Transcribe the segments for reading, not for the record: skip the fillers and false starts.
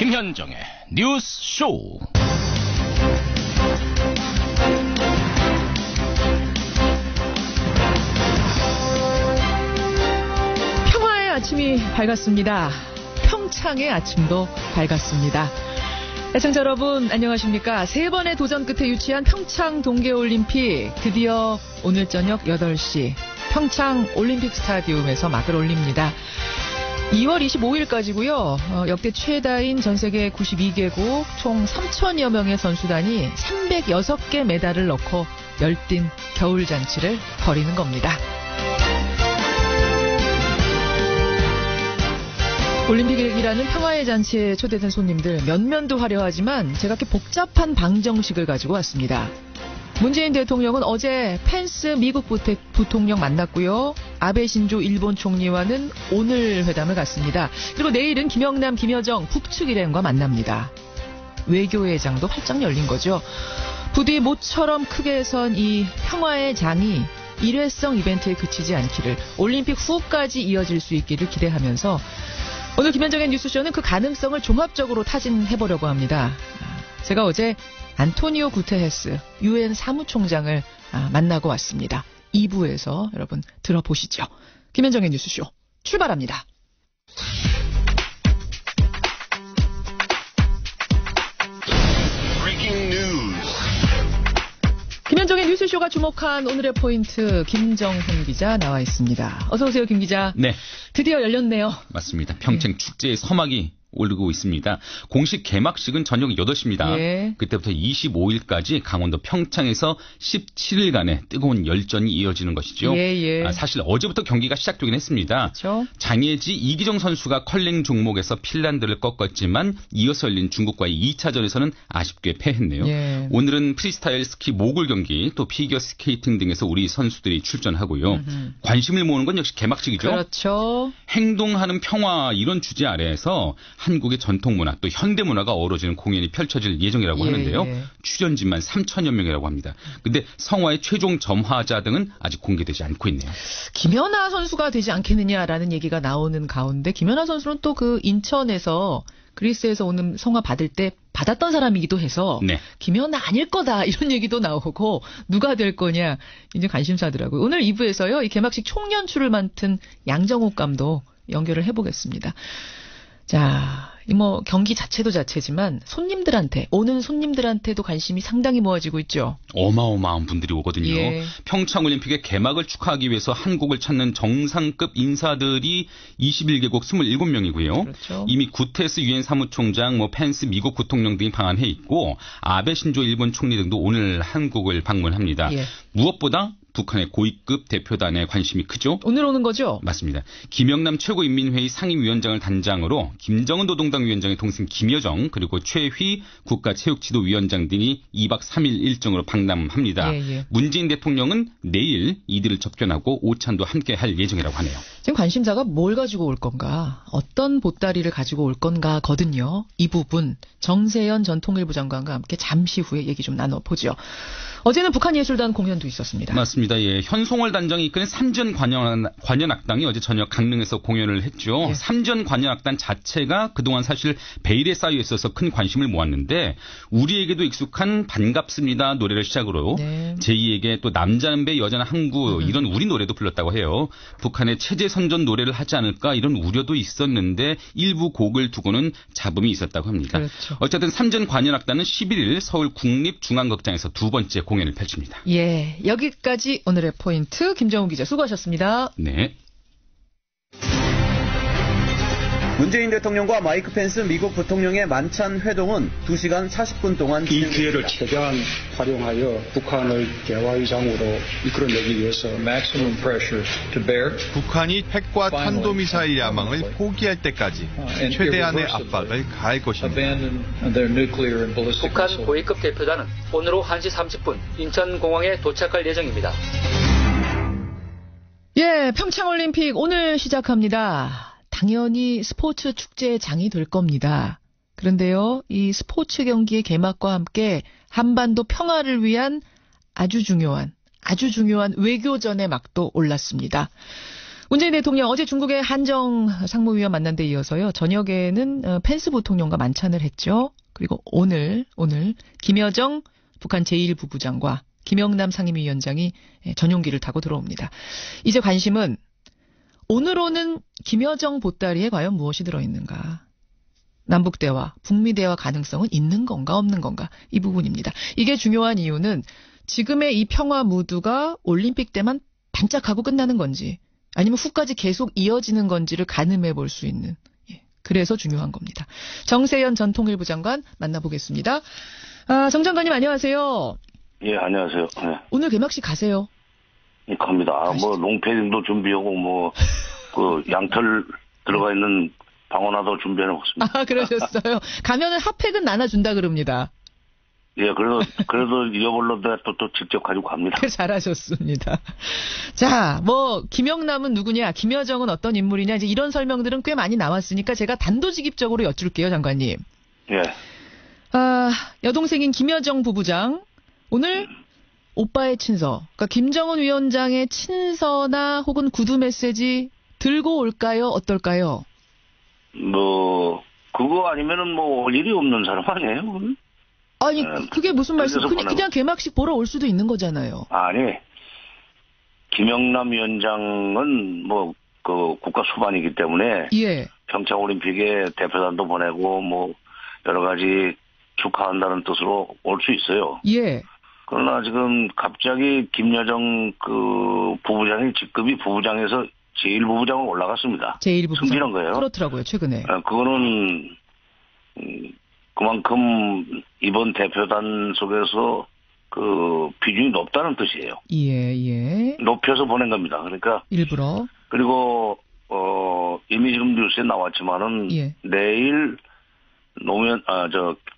김현정의 뉴스 쇼. 평화의 아침이 밝았습니다. 평창의 아침도 밝았습니다. 애청자 여러분 안녕하십니까. 3번의 도전 끝에 유치한 평창 동계올림픽 드디어 오늘 저녁 8시 평창 올림픽 스타디움에서 막을 올립니다. 2월 25일까지고요. 역대 최다인 전세계 92개국 총 3천여 명의 선수단이 306개 메달을 넣고 열띤 겨울잔치를 벌이는 겁니다. 올림픽이라는 평화의 잔치에 초대된 손님들 면면도 화려하지만 제각기 복잡한 방정식을 가지고 왔습니다. 문재인 대통령은 어제 펜스 미국 부통령 만났고요. 아베 신조 일본 총리와는 오늘 회담을 갖습니다. 그리고 내일은 김영남, 김여정 북측 일행과 만납니다. 외교회장도 활짝 열린 거죠. 부디 모처럼 크게 선 이 평화의 장이 일회성 이벤트에 그치지 않기를, 올림픽 후까지 이어질 수 있기를 기대하면서 오늘 김현정의 뉴스쇼는 그 가능성을 종합적으로 타진해보려고 합니다. 제가 어제 안토니오 구테레스 UN 사무총장을 만나고 왔습니다. 2부에서 여러분 들어보시죠. 김현정의 뉴스쇼 출발합니다. 김현정의 뉴스쇼가 주목한 오늘의 포인트, 김정훈 기자 나와 있습니다. 어서 오세요, 김 기자. 네. 드디어 열렸네요. 맞습니다. 평창 축제의 서막이 오르고 있습니다. 공식 개막식은 저녁 8시입니다. 예. 그때부터 25일까지 강원도 평창에서 17일간의 뜨거운 열전이 이어지는 것이죠. 예. 사실 어제부터 경기가 시작되긴 했습니다. 그렇죠. 장예지 이기정 선수가 컬링 종목에서 핀란드를 꺾었지만 이어서 열린 중국과의 2차전에서는 아쉽게 패했네요. 예. 오늘은 프리스타일 스키 모굴 경기, 또 피겨 스케이팅 등에서 우리 선수들이 출전하고요. 관심을 모으는 건 역시 개막식이죠. 그렇죠. 행동하는 평화, 이런 주제 아래에서 한국의 전통문화 또 현대문화가 어우러지는 공연이 펼쳐질 예정이라고 하는데요. 출연진만 3천여 명이라고 합니다. 근데 성화의 최종 점화자 등은 아직 공개되지 않고 있네요. 김연아 선수가 되지 않겠느냐라는 얘기가 나오는 가운데 김연아 선수는 또 그 인천에서 그리스에서 오는 성화 받을 때 받았던 사람이기도 해서 네. 김연아 아닐 거다 이런 얘기도 나오고 누가 될 거냐 이제 관심사더라고요. 오늘 2부에서요. 이 개막식 총연출을 맡은 양정옥 감독 연결을 해보겠습니다. 자, 경기 자체도 자체지만 오는 손님들한테도 관심이 상당히 모아지고 있죠. 어마어마한 분들이 오거든요. 예. 평창올림픽의 개막을 축하하기 위해서 한국을 찾는 정상급 인사들이 21개국 27명이고요. 그렇죠. 이미 구테스 유엔 사무총장, 펜스 미국 부통령 등이 방한해 있고 아베 신조 일본 총리 등도 오늘 한국을 방문합니다. 예. 무엇보다 북한의 고위급 대표단에 관심이 크죠. 오늘 오는 거죠? 맞습니다. 김영남 최고인민회의 상임위원장을 단장으로 김정은 노동당 위원장의 동생 김여정, 그리고 최휘 국가체육지도위원장 등이 2박 3일 일정으로 방남합니다. 예. 문재인 대통령은 내일 이들을 접견하고 오찬도 함께 할 예정이라고 하네요. 지금 관심사가 뭘 가지고 올 건가, 어떤 보따리를 가지고 올 건가거든요. 이 부분 정세현 전 통일부 장관과 함께 잠시 후에 얘기 좀 나눠보죠. 어제는 북한예술단 공연도 있었습니다. 맞습니다. 예, 현송월 단장이 이끄는 삼전 관현악당이 어제 저녁 강릉에서 공연을 했죠. 예. 삼전 관현악단 자체가 그동안 사실 베일에 쌓여 있어서 큰 관심을 모았는데 우리에게도 익숙한 반갑습니다 노래를 시작으로 네. 제2에게 또 남자는 배 여자는 항구 이런 우리 노래도 불렀다고 해요. 북한의 체제 선전 노래를 하지 않을까 이런 우려도 있었는데 일부 곡을 두고는 잡음이 있었다고 합니다. 그렇죠. 어쨌든 삼전 관현악단은 11일 서울 국립중앙극장에서 두 번째 공연을 펼칩니다. 예, 여기까지 오늘의 포인트. 김정훈 기자 수고하셨습니다. 네. 문재인 대통령과 마이크 펜스 미국 부통령의 만찬 회동은 2시간 40분 동안 이 기회를 최대한 활용하여 북한을 대화의 장으로 이끌어내기 위해서 maximum pressure to bear. 북한이 핵과 탄도미사일 야망을 포기할 때까지 최대한의 압박을 가할 것입니다. 북한 고위급 대표단은 오늘 오후 1시 30분 인천공항에 도착할 예정입니다. 예, 평창올림픽 오늘 시작합니다. 당연히 스포츠 축제의 장이 될 겁니다. 그런데요, 이 스포츠 경기의 개막과 함께 한반도 평화를 위한 아주 중요한 외교전의 막도 올랐습니다. 문재인 대통령 어제 중국의 한정 상무위원 만난 데 이어서요. 저녁에는 펜스 부통령과 만찬을 했죠. 그리고 오늘 김여정 북한 제1부부장과 김영남 상임위원장이 전용기를 타고 들어옵니다. 이제 관심은 오늘 오는 김여정 보따리에 과연 무엇이 들어있는가. 남북대화, 북미대화 가능성은 있는 건가 없는 건가 이 부분입니다. 이게 중요한 이유는 지금의 이 평화 무드가 올림픽 때만 반짝하고 끝나는 건지 아니면 후까지 계속 이어지는 건지를 가늠해 볼 수 있는 그래서 중요한 겁니다. 정세현 전 통일부 장관 만나보겠습니다. 정 장관님 안녕하세요. 예, 안녕하세요. 네. 오늘 개막식 가세요? 예, 갑니다. 뭐 롱패딩도 준비하고 그 양털 들어가 있는 방어나도 준비해 놓습니다. 그러셨어요. 가면은 핫팩은 나눠준다 그럽니다. 예, 그래도 잃어버려도 또 직접 가지고 갑니다. 잘하셨습니다. 자, 김영남은 누구냐, 김여정은 어떤 인물이냐, 이제 이런 설명들은 꽤 많이 나왔으니까 제가 단도직입적으로 여쭐게요, 장관님. 예. 여동생인 김여정 부부장, 오늘 오빠의 친서, 그러니까 김정은 위원장의 친서나 혹은 구두 메시지 들고 올까요, 어떨까요? 그거 아니면은 올 일이 없는 사람 아니에요? 아니, 그게 무슨 말씀? 그냥 개막식 보러 올 수도 있는 거잖아요. 아니, 김영남 위원장은 국가 수반이기 때문에. 예. 평창올림픽에 대표단도 보내고 여러 가지 축하한다는 뜻으로 올 수 있어요. 예. 그러나 지금 갑자기 김여정 부부장이 직급이 부부장에서 제1부부장으로 올라갔습니다. 제1부부장. 승진한 거예요. 그렇더라고요, 최근에. 그거는, 그만큼 이번 대표단 속에서 비중이 높다는 뜻이에요. 예. 높여서 보낸 겁니다. 그러니까. 일부러. 그리고, 이미 지금 뉴스에 나왔지만은. 예. 내일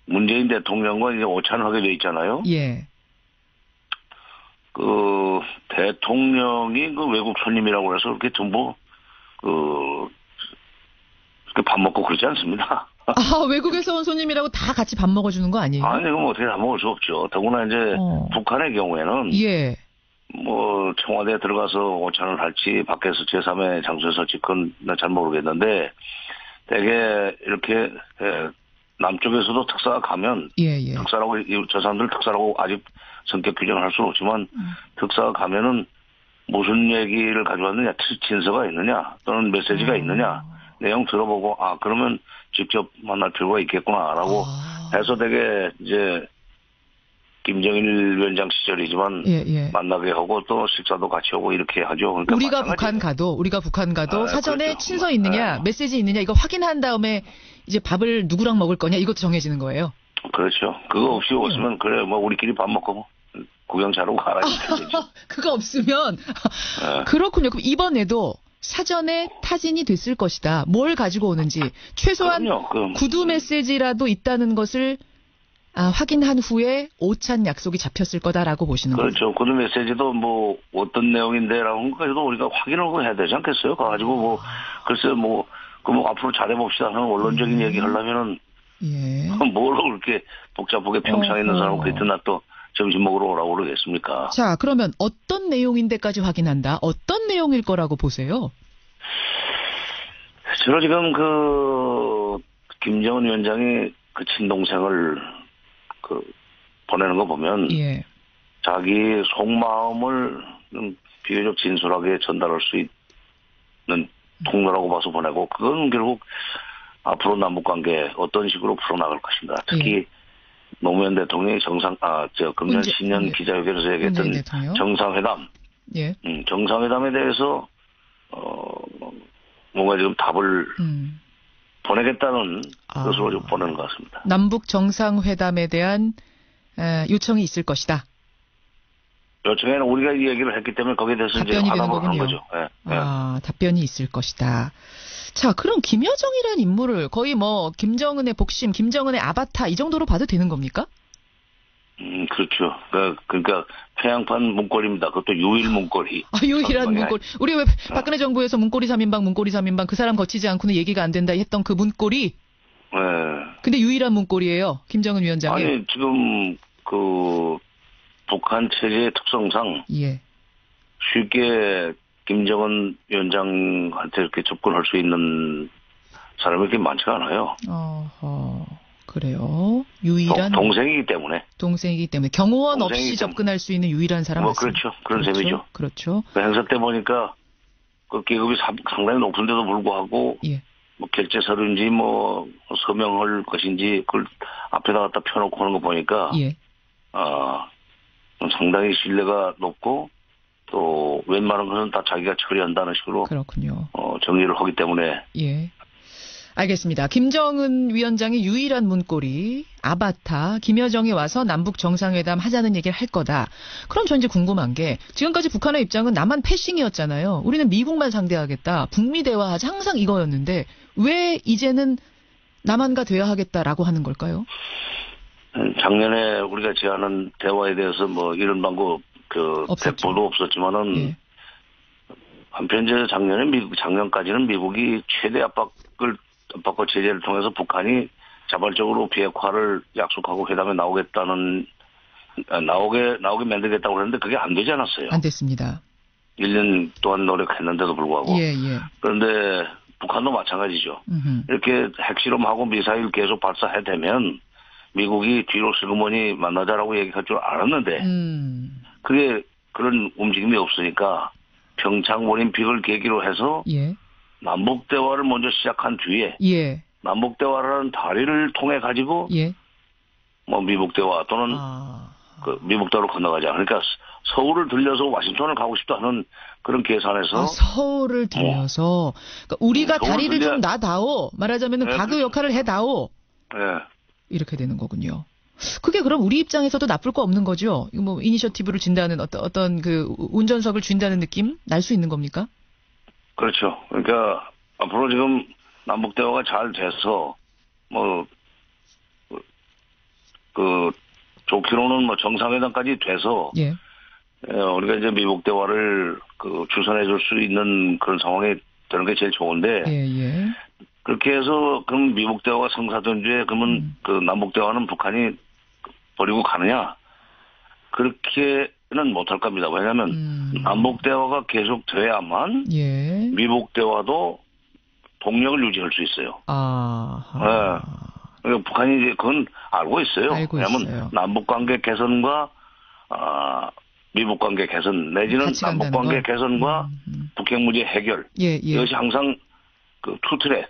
문재인 대통령과 이제 오찬을 하게 돼 있잖아요. 예. 대통령이 외국 손님이라고 해서 그렇게 전부, 밥 먹고 그러지 않습니다. 외국에서 온 손님이라고 다 같이 밥 먹어주는 거 아니에요? 아니, 그럼 어떻게 다 먹을 수 없죠. 더구나 이제, 북한의 경우에는. 예. 청와대에 들어가서 오찬을 할지, 밖에서 제3의 장소에서 할지, 그건 나 잘 모르겠는데, 되게, 이렇게, 남쪽에서도 특사가 가면. 예. 특사라고, 저 사람들 특사라고 아직 성격 규정을 할 수는 없지만, 특사가 가면은 무슨 얘기를 가져왔느냐, 친서가 있느냐, 또는 메시지가 있느냐, 내용 들어보고, 그러면 직접 만날 필요가 있겠구나라고 해서 되게 이제 김정일 위원장 시절이지만 예. 만나게 하고 또 식사도 같이 하고 이렇게 하죠. 그러니까 우리가 북한 가도 사전에 그렇죠. 친서 있느냐, 메시지 있느냐 이거 확인한 다음에 이제 밥을 누구랑 먹을 거냐 이것도 정해지는 거예요. 그렇죠. 그거 없이 오시면 그래 우리끼리 밥 먹고 구경 잘하고 가라. 그거 없으면 그렇군요. 그럼 이번에도 사전에 타진이 됐을 것이다. 뭘 가지고 오는지 최소한 구두 메시지라도 있다는 것을 확인한 후에 오찬 약속이 잡혔을 거다라고 보시는 거죠. 그렇죠. 구두 메시지도 어떤 내용인데라고 한 것까지도 우리가 확인을 해야 되지 않겠어요? 가가지고 글쎄 앞으로 잘해봅시다 하는 원론적인 얘기 하려면은 뭐로 그렇게 복잡하게 평창에 있는 사람은 그 이튿날 또 점심 먹으러 오라고 그러겠습니까? 자, 그러면 어떤 내용인데까지 확인한다? 어떤 내용일 거라고 보세요? 저는 지금 김정은 위원장이 친동생을 보내는 거 보면 자기 속마음을 비교적 진솔하게 전달할 수 있는 통로라고 봐서 보내고 그건 결국 앞으로 남북관계 어떤 식으로 풀어나갈 것인가. 특히 노무현 대통령이 금년 신년 기자회견에서 얘기했던 정상회담. 정상회담에 대해서, 뭔가 지금 답을 보내겠다는 것으로 좀 보내는 것 같습니다. 남북 정상회담에 대한 요청이 있을 것이다. 요청에는 우리가 이 얘기를 했기 때문에 거기에 대해서 이제 하답을 하는 거죠. 답변이 있을 것이다. 자, 그럼 김여정이라는 인물을 거의 김정은의 복심, 김정은의 아바타 이 정도로 봐도 되는 겁니까? 그렇죠. 그러니까 태양판 문고리입니다. 그것도 유일 문고리. 유일한 문고리. 우리 왜 박근혜 정부에서 문고리 3인방 그 사람 거치지 않고는 얘기가 안 된다 했던 그 문고리? 네. 근데 유일한 문고리예요. 김정은 위원장이. 아니, 지금 북한 체제의 특성상 쉽게 김정은 위원장한테 이렇게 접근할 수 있는 사람이 그렇게 많지가 않아요. 그래요. 유일한 동생이기 때문에. 경호원 없이 접근할 수 있는 유일한 사람 맞습니다. 그렇죠. 그런 셈이죠. 그렇죠. 그 행사 때 보니까 그 계급이 상당히 높은데도 불구하고 예. 뭐 결제 서류인지 뭐 서명할 것인지 그걸 앞에다 갖다 펴놓고 하는 거 보니까 예. 상당히 신뢰가 높고 또 웬만한 것은 다 자기가 처리한다는 식으로 그렇군요. 정리를 하기 때문에 예. 알겠습니다. 김정은 위원장의 유일한 문고리 아바타 김여정이 와서 남북 정상회담 하자는 얘기를 할 거다. 그럼 전 이제 궁금한 게 지금까지 북한의 입장은 남한 패싱이었잖아요. 우리는 미국만 상대하겠다. 북미 대화하자 항상 이거였는데 왜 이제는 남한과 대화하겠다라고 하는 걸까요? 작년에 우리가 제안한 대화에 대해서 뭐 이런 방법 대포도 없었지만은 예. 한편 이제 작년까지는 미국이 최대 압박과 제재를 통해서 북한이 자발적으로 비핵화를 약속하고 회담에 나오게 만들겠다고 그랬는데 그게 안 되지 않았어요. 안 됐습니다. 1년 동안 노력했는데도 불구하고. 예. 그런데 북한도 마찬가지죠. 이렇게 핵실험하고 미사일 계속 발사해대면 미국이 뒤로 슬그머니 만나자라고 얘기할 줄 알았는데 그게 그런 움직임이 없으니까 평창 올림픽을 계기로 해서 예. 남북 대화를 먼저 시작한 뒤에 예. 남북 대화라는 다리를 통해 가지고 예. 뭐 미북 대화 또는 그 미북 대화로 건너가자. 그러니까 서울을 들려서 와싱턴을 가고 싶다 하는 그런 계산에서 서울을 들려서 그러니까 우리가 다리를 좀 놔다오. 말하자면 네. 가교 역할을 해다오. 네. 이렇게 되는 거군요. 그게 그럼 우리 입장에서도 나쁠 거 없는 거죠? 이거 뭐 이니셔티브를 준다는 어떤 그 운전석을 준다는 느낌 날 수 있는 겁니까? 그렇죠. 그러니까 앞으로 지금 남북 대화가 잘 돼서 뭐 좋기로는 뭐 정상회담까지 돼서 예. 우리가 이제 미북 대화를 주선해 줄 수 있는 그런 상황이 되는 게 제일 좋은데 예. 그렇게 해서 그럼 미북 대화가 성사된 뒤에 그러면 그 남북 대화는 북한이 버리고 가느냐? 그렇게는 못할 겁니다. 왜냐하면 남북 대화가 계속 돼야만 예. 미북 대화도 동력을 유지할 수 있어요. 네. 그러니까 북한이 이제 그건 알고 있어요. 왜냐하면 남북 관계 개선과 미북 관계 개선 내지는 남북 관계 개선과 북핵 문제 해결 이것이 항상 그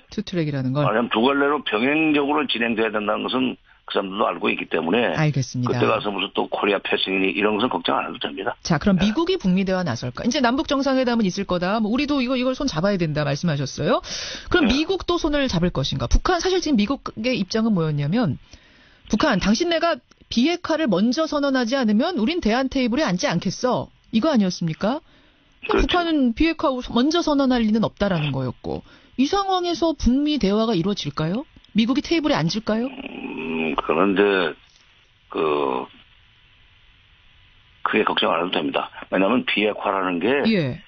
투트랙이라는 걸. 왜냐하면 두 갈래로 병행적으로 진행돼야 된다는 것은 그 사람들도 알고 있기 때문에. 알겠습니다. 그때 가서 무슨 또 코리아 패싱이니 이런 것은 걱정 안 해도 됩니다. 자, 그럼 미국이 북미 대화 나설까? 이제 남북 정상회담은 있을 거다. 뭐 우리도 이걸 손 잡아야 된다 말씀하셨어요. 그럼 미국도 손을 잡을 것인가? 북한 사실 지금 미국의 입장은 뭐였냐면 북한 당신네가 비핵화를 먼저 선언하지 않으면 우린 대안 테이블에 앉지 않겠어. 이거 아니었습니까? 그렇죠. 북한은 비핵화 먼저 선언할 리는 없다라는 거였고 이 상황에서 북미 대화가 이루어질까요? 미국이 테이블에 앉을까요? 그런데 크게 걱정 안 해도 됩니다. 왜냐하면 비핵화라는 게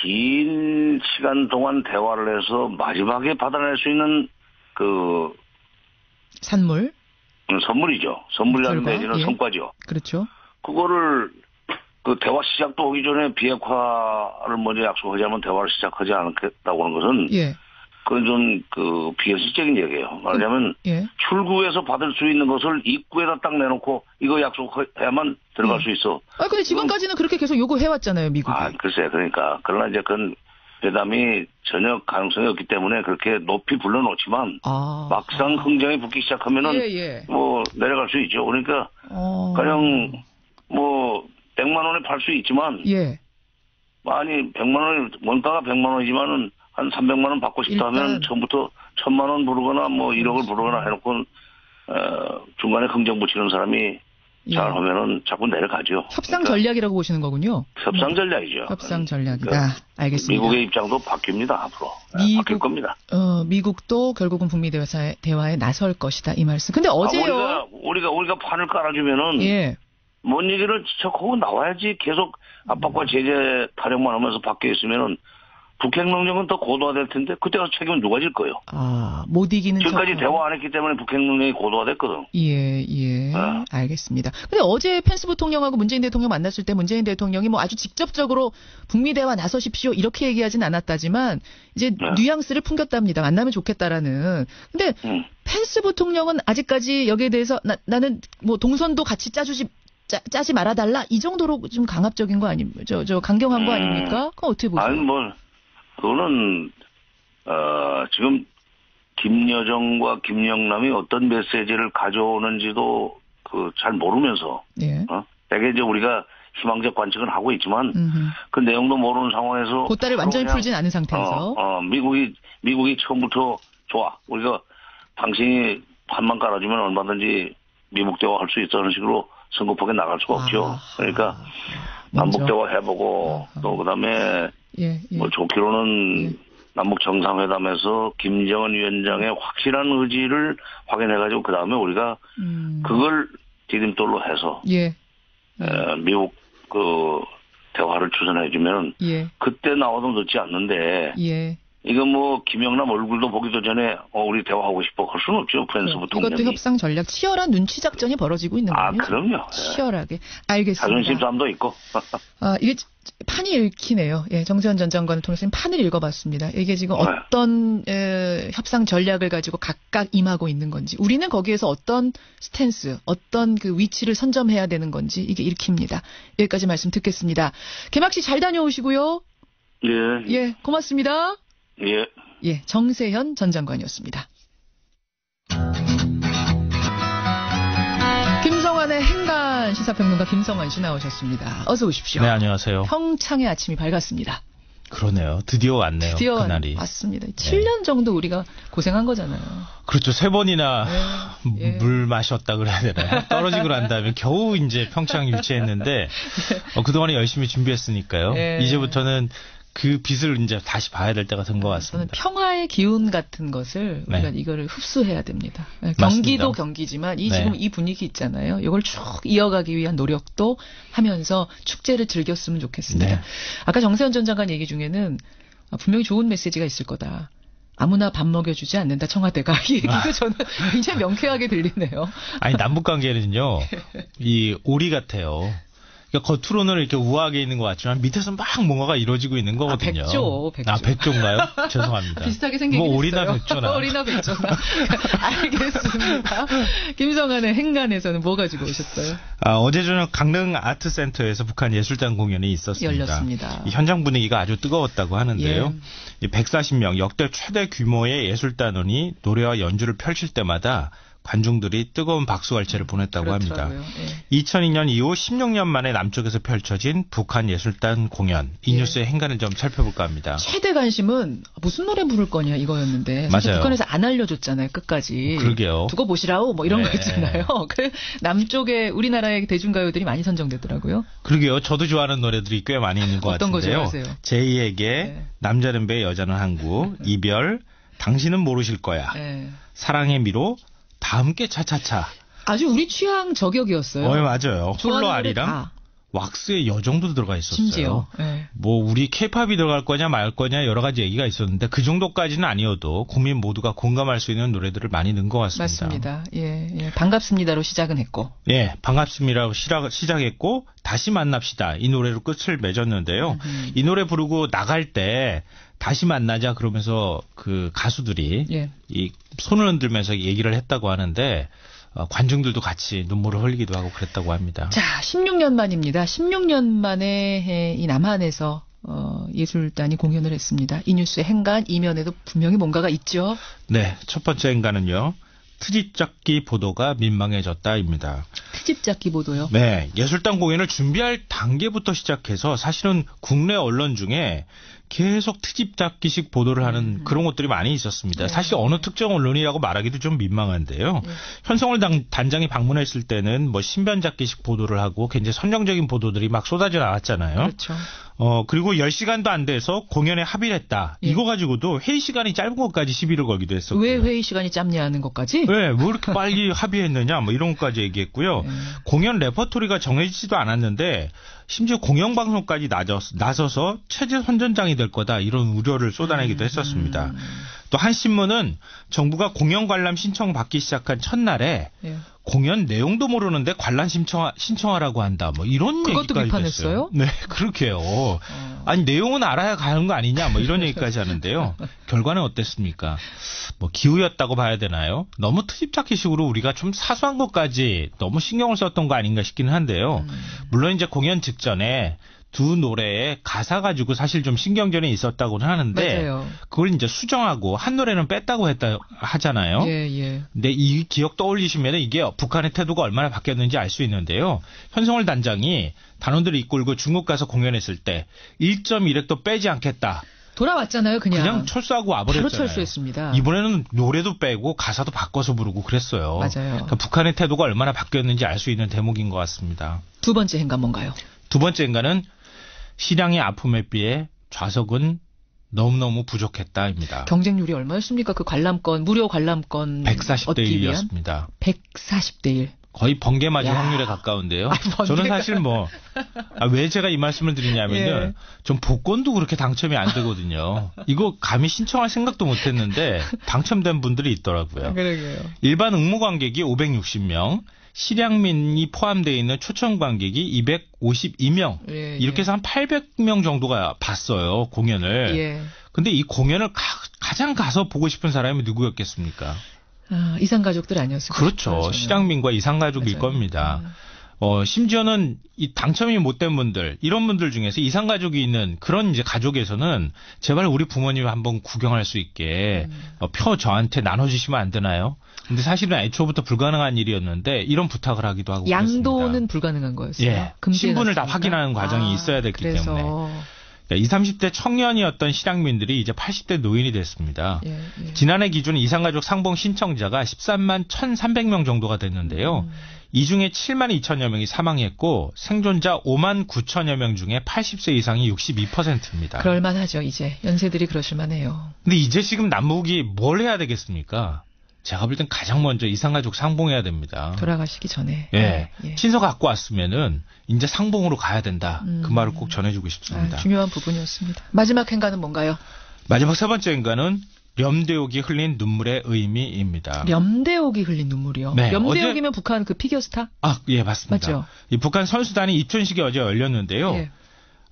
긴 시간 동안 대화를 해서 마지막에 받아낼 수 있는 선물이죠. 선물이라는 내지는 성과죠. 그렇죠. 그거를 대화 시작도 오기 전에 비핵화를 먼저 약속하자면 대화를 시작하지 않겠다고 하는 것은 그건 좀 비현실적인 얘기예요. 말하자면 출구에서 받을 수 있는 것을 입구에다 딱 내놓고 이거 약속해야만 들어갈 수 있어. 근데 지금까지는 그렇게 계속 요구해왔잖아요, 미국이. 글쎄, 그러니까. 그러나 이제 그건 회담이 전혀 가능성이 없기 때문에 그렇게 높이 불러놓지만 막상 흥정이 붙기 시작하면은 뭐 내려갈 수 있죠. 그러니까 그냥 뭐 100만 원에 팔 수 있지만 아니 100만 원 원가가 100만 원이지만은 한 300만 원 받고 싶다 하면 처음부터 1000만 원 부르거나 뭐 1억을 부르거나 해놓고 중간에 흥정 붙이는 사람이 잘하면은 자꾸 내려가죠. 협상 전략이라고 보시는 거군요. 협상 전략이죠. 협상 전략이다. 알겠습니다. 미국의 입장도 바뀝니다. 앞으로. 바뀔 겁니다. 미국도 결국은 북미 대화에 나설 것이다. 이 말씀. 근데 어제요. 우리가 판을 깔아주면은 뭔 얘기를 지적하고 나와야지 계속 압박과 제재 타령만 하면서 밖에 있으면은 북핵 능력은 더 고도화될 텐데 그때 가서 책임은 누가 질 거예요? 못 이기는 지금까지 척. 대화 안 했기 때문에 북핵 능력이 고도화됐거든. 예. 알겠습니다. 근데 어제 펜스 부통령하고 문재인 대통령 만났을 때 문재인 대통령이 뭐 아주 직접적으로 북미 대화 나서십시오 이렇게 얘기하진 않았다지만 이제 뉘앙스를 풍겼답니다. 만나면 좋겠다라는. 근데 펜스 부통령은 아직까지 여기에 대해서 나는 뭐 동선도 같이 짜지 말아달라 이 정도로 좀 강압적인 거 아닙니까? 저 강경한 거 아닙니까? 그거 어떻게 보세요? 아니 그거는 지금 김여정과 김영남이 어떤 메시지를 가져오는지도 잘 모르면서 되게 이제 우리가 희망적 관측은 하고 있지만 그 내용도 모르는 상황에서 보따리를 완전히 풀진 않은 상태에서 미국이 처음부터 좋아 우리가 당신이 판만 깔아주면 얼마든지 미국 대화할 수 있다는 식으로 선거폭에 나갈 수가 없죠. 그러니까 남북 대화 해보고 또 그다음에 뭐 좋기로는 남북 정상회담에서 김정은 위원장의 확실한 의지를 확인해가지고 그 다음에 우리가 그걸 디딤돌로 해서 미국 대화를 추진해주면 그때 나와도 늦지 않는데 이거 뭐 김영남 얼굴도 보기도 전에 우리 대화하고 싶어 할 수는 없죠. 펜스 부통령이. 이것도 협상 전략 치열한 눈치 작전이 벌어지고 있는 거예요. 그럼요. 치열하게. 알겠습니다. 자존심 싸움도 있고. 이게 판이 읽히네요. 정세현 전 장관을 통해서 판을 읽어봤습니다. 이게 지금 어떤 협상 전략을 가지고 각각 임하고 있는 건지, 우리는 거기에서 어떤 스탠스, 어떤 그 위치를 선점해야 되는 건지 이게 읽힙니다. 여기까지 말씀 듣겠습니다. 개막식 잘 다녀오시고요. 예. 고맙습니다. 정세현 전 장관이었습니다. 김성환의 행간 시사평론가 김성환 씨 나오셨습니다. 어서 오십시오. 네, 안녕하세요. 평창의 아침이 밝았습니다. 그러네요. 드디어 왔네요. 그날이. 맞습니다. 7년 정도 우리가 고생한 거잖아요. 그렇죠. 3번이나 물 마셨다 그래야 되나요? 떨어지고 난 다음에 겨우 이제 평창 유치했는데 그동안에 열심히 준비했으니까요. 이제부터는 그 빛을 이제 다시 봐야 될 때가 된 것 같습니다. 저는 평화의 기운 같은 것을 우리가 이거를 흡수해야 됩니다. 경기도 맞습니다. 경기지만 지금 이 분위기 있잖아요. 이걸 쭉 이어가기 위한 노력도 하면서 축제를 즐겼으면 좋겠습니다. 아까 정세현 전 장관 얘기 중에는 분명히 좋은 메시지가 있을 거다. 아무나 밥 먹여주지 않는다 청와대가. 이 얘기도 저는 굉장히 명쾌하게 들리네요. 아니 남북관계는요. 이 오리 같아요. 그러니까 겉으로는 이렇게 우아하게 있는 것 같지만 밑에서 막 뭔가가 이루어지고 있는 거거든요. 백조. 백조인가요? 죄송합니다. 비슷하게 생기긴 했어요. 오리나 백조나. 오리나 백조나. 알겠습니다. 김성환의 행간에서는 뭐 가지고 오셨어요? 어제 저녁 강릉 아트센터에서 북한 예술단 공연이 있었습니다. 열렸습니다. 이 현장 분위기가 아주 뜨거웠다고 하는데요. 140명 역대 최대 규모의 예술단원이 노래와 연주를 펼칠 때마다 관중들이 뜨거운 박수갈채를 보냈다고 합니다. 2002년 이후 16년 만에 남쪽에서 펼쳐진 북한 예술단 공연. 이 뉴스의 행간을 좀 살펴볼까 합니다. 최대 관심은 무슨 노래 부를 거냐 이거였는데 사실 맞아요. 북한에서 안 알려줬잖아요. 끝까지. 그러게요. 두고 보시라오 뭐 이런 거 있잖아요. 그 남쪽에 우리나라의 대중가요들이 많이 선정되더라고요. 그러게요. 저도 좋아하는 노래들이 꽤 많이 있는 것 어떤 같은데요. 거 좋아하세요? 제2에게, 남자는 배, 여자는 항구, 이별, 당신은 모르실 거야, 사랑의 미로, 다 함께 차차차. 아주 우리 취향 저격이었어요. 맞아요. 홀로 아리랑 왁스의 여정도 들어가 있었어요. 심지어. 뭐 우리 케이팝이 들어갈 거냐 말 거냐 여러 가지 얘기가 있었는데 그 정도까지는 아니어도 국민 모두가 공감할 수 있는 노래들을 많이 넣은 것 같습니다. 맞습니다. 반갑습니다로 시작은 했고. 반갑습니다로 시작했고 다시 만납시다. 이 노래로 끝을 맺었는데요. 이 노래 부르고 나갈 때 다시 만나자 그러면서 그 가수들이 이 손을 흔들면서 얘기를 했다고 하는데 관중들도 같이 눈물을 흘리기도 하고 그랬다고 합니다. 자, 16년 만입니다. 16년 만에 이 남한에서 예술단이 공연을 했습니다. 이 뉴스의 행간 이면에도 분명히 뭔가가 있죠. 네, 첫 번째 행간은요. 트집잡기 보도가 민망해졌다입니다. 트집잡기 보도요? 네, 예술단 공연을 준비할 단계부터 시작해서 사실은 국내 언론 중에 계속 트집잡기식 보도를 하는 그런 것들이 많이 있었습니다. 사실 어느 특정 언론이라고 말하기도 좀 민망한데요. 현성월 단장이 방문했을 때는 뭐 신변잡기식 보도를 하고 굉장히 선정적인 보도들이 막 쏟아져 나왔잖아요. 그렇죠. 그리고 10시간도 안 돼서 공연에 합의를 했다. 이거 가지고도 회의 시간이 짧은 것까지 시비를 걸기도 했었고요. 왜 회의 시간이 짧냐는 것까지? 왜 이렇게 빨리 합의했느냐 뭐 이런 것까지 얘기했고요. 공연 레퍼토리가 정해지지도 않았는데 심지어 공영방송까지 나서서 체제 선전장이 될 거다 이런 우려를 쏟아내기도 했었습니다. 또 한 신문은 정부가 공연 관람 신청 받기 시작한 첫날에 예. 공연 내용도 모르는데 관람 신청하라고 한다. 뭐 이런 그것도 얘기까지 비판했어요? 됐어요. 네, 그렇게요. 아니 내용은 알아야 가는 거 아니냐. 뭐 이런 얘기까지 하는데요. 결과는 어땠습니까? 뭐 기우였다고 봐야 되나요? 너무 트집잡기식으로 우리가 좀 사소한 것까지 너무 신경을 썼던 거 아닌가 싶기는 한데요. 물론 이제 공연 직전에 두 노래에 가사 가지고 사실 좀 신경전이 있었다고는 하는데 맞아요. 그걸 이제 수정하고 한 노래는 뺐다고 하잖아요. 예, 예. 근데 이 기억 떠올리시면 이게 북한의 태도가 얼마나 바뀌었는지 알 수 있는데요. 현성월 단장이 단원들을 이끌고 중국 가서 공연했을 때 1.1획도 빼지 않겠다. 돌아왔잖아요, 그냥. 철수하고 와버렸잖아요. 바로 철수했습니다. 이번에는 노래도 빼고 가사도 바꿔서 부르고 그랬어요. 맞아요. 그러니까 북한의 태도가 얼마나 바뀌었는지 알 수 있는 대목인 것 같습니다. 두 번째 행간 뭔가요? 두 번째 행간은 실향의 아픔에 비해 좌석은 너무너무 부족했다입니다. 경쟁률이 얼마였습니까? 그 관람권, 무료 관람권 140대 1이었습니다. 140대 1. 거의 번개 맞을 야. 확률에 가까운데요. 번개가. 저는 사실 왜 제가 이 말씀을 드리냐면요. 예. 전 복권도 그렇게 당첨이 안 되거든요. 이거 감히 신청할 생각도 못 했는데 당첨된 분들이 있더라고요. 그러게요. 일반 응모 관객이 560명, 실향민이 포함되어 있는 초청 관객이 252명. 예, 이렇게 해서 한 800명 정도가 봤어요, 공연을. 예. 근데 이 공연을 가장 가서 보고 싶은 사람이 누구였겠습니까? 아, 이상가족들 아니었을까요? 그렇죠. 실향민과 이상가족일 겁니다. 심지어는 이 당첨이 못된 분들, 이런 분들 중에서 이상가족이 있는 그런 이제 가족에서는 제발 우리 부모님 한번 구경할 수 있게 표 저한테 나눠주시면 안 되나요? 근데 사실은 애초부터 불가능한 일이었는데 이런 부탁을 하기도 하고 양도는 그랬습니다. 불가능한 거였어요. 예, 신분을 다 확인하는 과정이 있어야 됐기 때문에. 20, 30대 청년이었던 실향민들이 이제 80대 노인이 됐습니다. 예. 지난해 기준 이상가족 상봉 신청자가 13만 1,300명 정도가 됐는데요. 이 중에 7만 2천여 명이 사망했고 생존자 5만 9천여 명 중에 80세 이상이 62%입니다. 그럴만하죠. 이제 연세들이 그러실만해요. 근데 이제 지금 남북이 뭘 해야 되겠습니까? 제가 볼 땐 가장 먼저 이상가족 상봉해야 됩니다. 돌아가시기 전에. 예. 친서 갖고 왔으면은 이제 상봉으로 가야 된다. 그 말을 꼭 전해주고 싶습니다. 중요한 부분이었습니다. 마지막 행간은 뭔가요? 마지막 세 번째 행간은 렴대옥이 흘린 눈물의 의미입니다. 렴대옥이 흘린 눈물이요? 네, 렴대옥이면 북한 그 피겨스타? 아, 예, 맞습니다. 맞죠? 이 북한 선수단이 입촌식이 어제 열렸는데요. 예.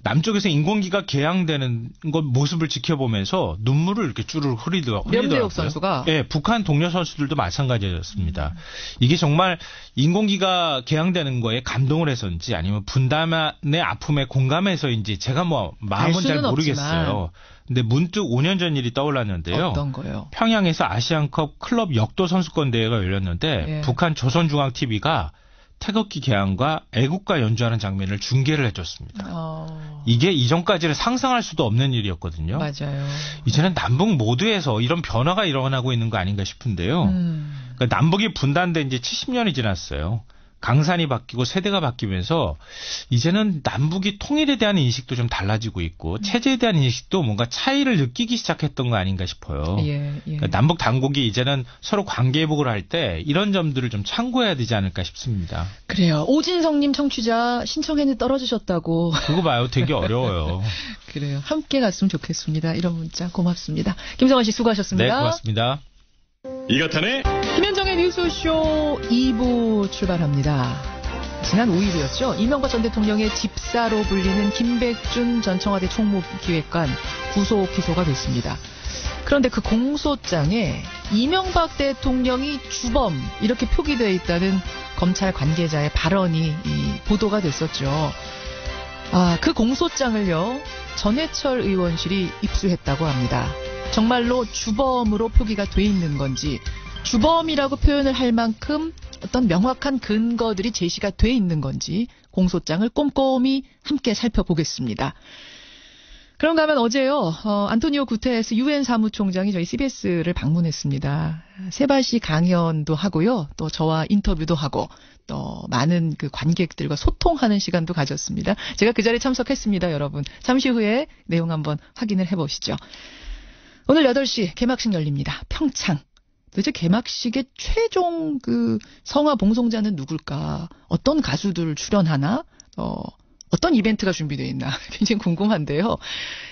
남쪽에서 인공기가 개항되는 것 모습을 지켜보면서 눈물을 이렇게 쭈르륵 흘리더라고요. 렴대옥 선수가? 예, 북한 동료 선수들도 마찬가지였습니다. 이게 정말 인공기가 개항되는 거에 감동을 해서인지 아니면 분단의 아픔에 공감해서인지 제가 마음은 잘 모르겠어요. 근데 문득 5년 전 일이 떠올랐는데요. 어떤 거요? 평양에서 아시안컵 클럽 역도 선수권 대회가 열렸는데 예. 북한 조선중앙TV가 태극기 개항과 애국가 연주하는 장면을 중계를 해줬습니다. 이게 이전까지는 상상할 수도 없는 일이었거든요. 맞아요. 이제는 남북 모두에서 이런 변화가 일어나고 있는 거 아닌가 싶은데요. 그러니까 남북이 분단된 지 70년이 지났어요. 강산이 바뀌고 세대가 바뀌면서 이제는 남북이 통일에 대한 인식도 좀 달라지고 있고 체제에 대한 인식도 뭔가 차이를 느끼기 시작했던 거 아닌가 싶어요. 예. 그러니까 남북 당국이 이제는 서로 관계 회복을 할 때 이런 점들을 좀 참고해야 되지 않을까 싶습니다. 그래요. 오진성님 청취자 신청했는데 떨어지셨다고. 그거 봐요. 되게 어려워요. 그래요. 함께 갔으면 좋겠습니다. 이런 문자 고맙습니다. 김성환 씨 수고하셨습니다. 네, 고맙습니다. 이가탄의 김현정의 뉴스쇼 2부 출발합니다. 지난 5일이었죠. 이명박 전 대통령의 집사로 불리는 김백준 전 청와대 총무기획관 구속 기소가 됐습니다. 그런데 그 공소장에 이명박 대통령이 주범 이렇게 표기되어 있다는 검찰 관계자의 발언이 보도가 됐었죠. 그 공소장을요. 전해철 의원실이 입수했다고 합니다. 정말로 주범으로 표기가 돼 있는 건지 주범이라고 표현을 할 만큼 어떤 명확한 근거들이 제시가 돼 있는 건지 공소장을 꼼꼼히 함께 살펴보겠습니다. 그런가 하면 어제요. 안토니오 구테레스 유엔 사무총장이 저희 CBS를 방문했습니다. 세바시 강연도 하고요. 또 저와 인터뷰도 하고 또 많은 그 관객들과 소통하는 시간도 가졌습니다. 제가 그 자리에 참석했습니다, 여러분. 잠시 후에 내용 한번 확인을 해보시죠. 오늘 8시 개막식 열립니다. 평창. 도대체 개막식의 최종 그 성화 봉송자는 누굴까? 어떤 가수들 출연하나? 어떤 이벤트가 준비되어 있나 굉장히 궁금한데요.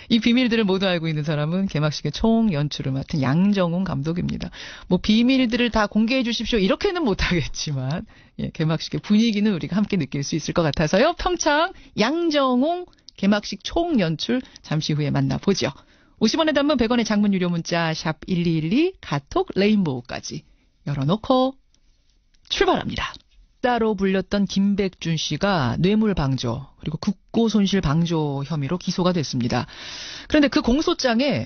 이 비밀들을 모두 알고 있는 사람은 개막식의 총 연출을 맡은 양정웅 감독입니다. 뭐 비밀들을 다 공개해 주십시오 이렇게는 못하겠지만 개막식의 분위기는 우리가 함께 느낄 수 있을 것 같아서요. 평창 양정웅 개막식 총 연출 잠시 후에 만나보죠. 50원의 단문 100원의 장문 유료 문자 샵 1212 카톡 레인보우까지 열어놓고 출발합니다. 따로 불렸던 김백준 씨가 뇌물방조 그리고 국고손실방조 혐의로 기소가 됐습니다. 그런데 그 공소장에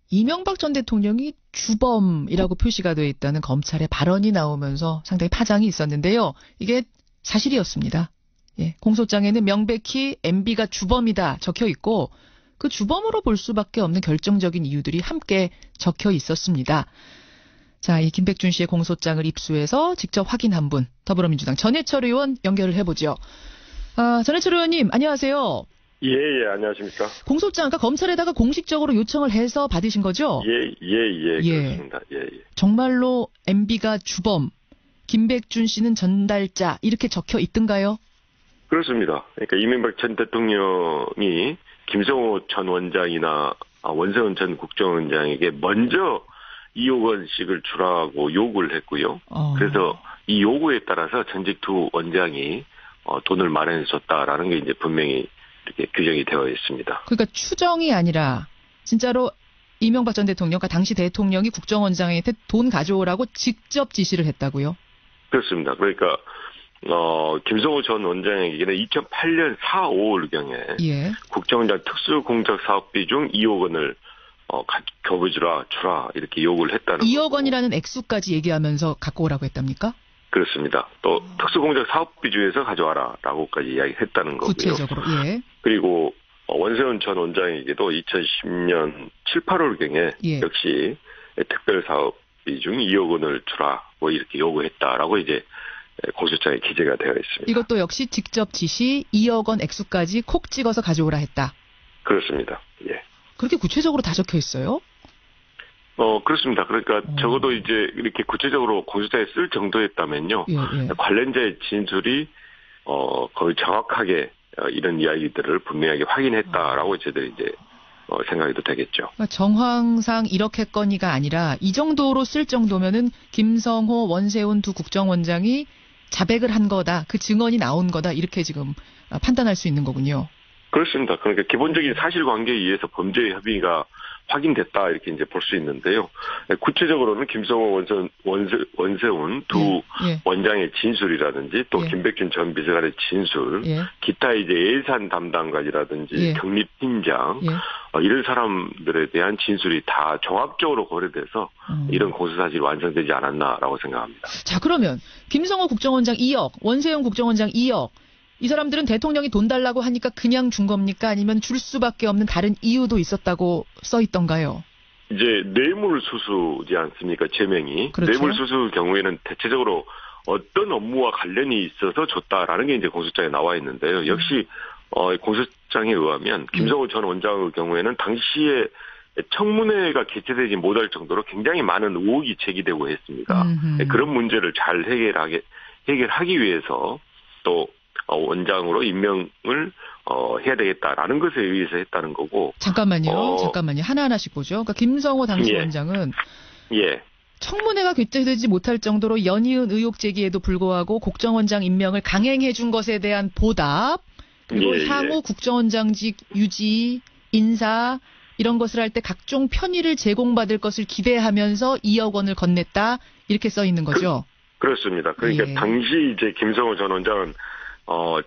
이명박 전 대통령이 주범이라고 표시가 되어 있다는 검찰의 발언이 나오면서 상당히 파장이 있었는데요. 이게 사실이었습니다. 공소장에는 명백히 MB가 주범이다 적혀 있고 그 주범으로 볼 수밖에 없는 결정적인 이유들이 함께 적혀 있었습니다. 자, 이 김백준 씨의 공소장을 입수해서 직접 확인한 분, 더불어민주당 전해철 의원 연결을 해보죠. 전해철 의원님, 안녕하세요. 예, 안녕하십니까. 공소장, 그러니까 검찰에다가 공식적으로 요청을 해서 받으신 거죠? 예, 그렇습니다. 예. 정말로 MB가 주범, 김백준 씨는 전달자, 이렇게 적혀 있던가요? 그렇습니다. 그러니까 이명박 전 대통령이 김성호 전 원장이나 원세훈 전 국정원장에게 먼저 2억 원씩을 주라고 요구를 했고요. 그래서 이 요구에 따라서 전직 두 원장이 돈을 마련해줬다라는 게 이제 분명히 이렇게 규정이 되어 있습니다. 그러니까 추정이 아니라 진짜로 이명박 전 대통령, 그러니까 당시 대통령이 국정원장한테 돈 가져오라고 직접 지시를 했다고요? 그렇습니다. 그러니까 김성호 전 원장에게는 2008년 4, 5월경에 국정원장 특수공작사업비 중 2억 원을 교부주라 주라 이렇게 요구를 했다는 2억 원이라는 액수까지 얘기하면서 갖고 오라고 했답니까? 그렇습니다. 또 특수공작 사업비 중에서 가져와라라고까지 이야기했다는 거고요. 구체적으로. 그리고 원세훈 전 원장에게도 2010년 7, 8월경에 역시 특별사업비 중 2억 원을 주라 뭐 이렇게 요구했다라고 이제 공소장에 기재가 되어 있습니다. 이것도 역시 직접 지시 2억 원 액수까지 콕 찍어서 가져오라 했다. 그렇습니다. 예. 그렇게 구체적으로 다 적혀 있어요? 그렇습니다. 그러니까 적어도 이제 이렇게 구체적으로 공소장에 쓸 정도였다면요. 관련자의 진술이 거의 정확하게 이런 이야기들을 분명하게 확인했다라고 저희들이 이제 생각해도 되겠죠. 그러니까 정황상 이렇게건이가 아니라 이 정도로 쓸 정도면은 김성호, 원세훈 두 국정원장이 자백을 한 거다. 그 증언이 나온 거다. 이렇게 지금 판단할 수 있는 거군요. 그렇습니다. 그러니까 기본적인 사실관계에 의해서 범죄의 협의가 확인됐다 이렇게 이제 볼 수 있는데요. 구체적으로는 김성호 원세훈 두 원장의 진술이라든지 또 김백준 전 비서관의 진술, 기타 이제 예산 담당관이라든지 경립팀장 이런 사람들에 대한 진술이 다 종합적으로 고려돼서 이런 공소사실이 완성되지 않았나라고 생각합니다. 자, 그러면 김성호 국정원장 2억, 원세훈 국정원장 2억. 이 사람들은 대통령이 돈 달라고 하니까 그냥 준 겁니까? 아니면 줄 수밖에 없는 다른 이유도 있었다고 써 있던가요? 이제 뇌물수수지 않습니까? 제명이. 그렇죠. 뇌물수수 경우에는 대체적으로 어떤 업무와 관련이 있어서 줬다라는 게 이제 공소장에 나와 있는데요. 역시 공소장에 의하면 김성호 전 원장의 경우에는 당시에 청문회가 개최되지 못할 정도로 굉장히 많은 의혹이 제기되고 했습니다. 그런 문제를 잘 해결하기 위해서 또 원장으로 임명을 해야 되겠다라는 것에 의해서 했다는 거고. 잠깐만요. 하나하나씩 보죠. 그러니까 김성호 당시 원장은 청문회가 개최되지 못할 정도로 연이은 의혹 제기에도 불구하고 국정원장 임명을 강행해 준 것에 대한 보답, 그리고 향후 국정원장직 유지, 인사 이런 것을 할 때 각종 편의를 제공받을 것을 기대하면서 2억 원을 건넸다 이렇게 써 있는 거죠. 그렇습니다. 그러니까 당시 이제 김성호 전 원장은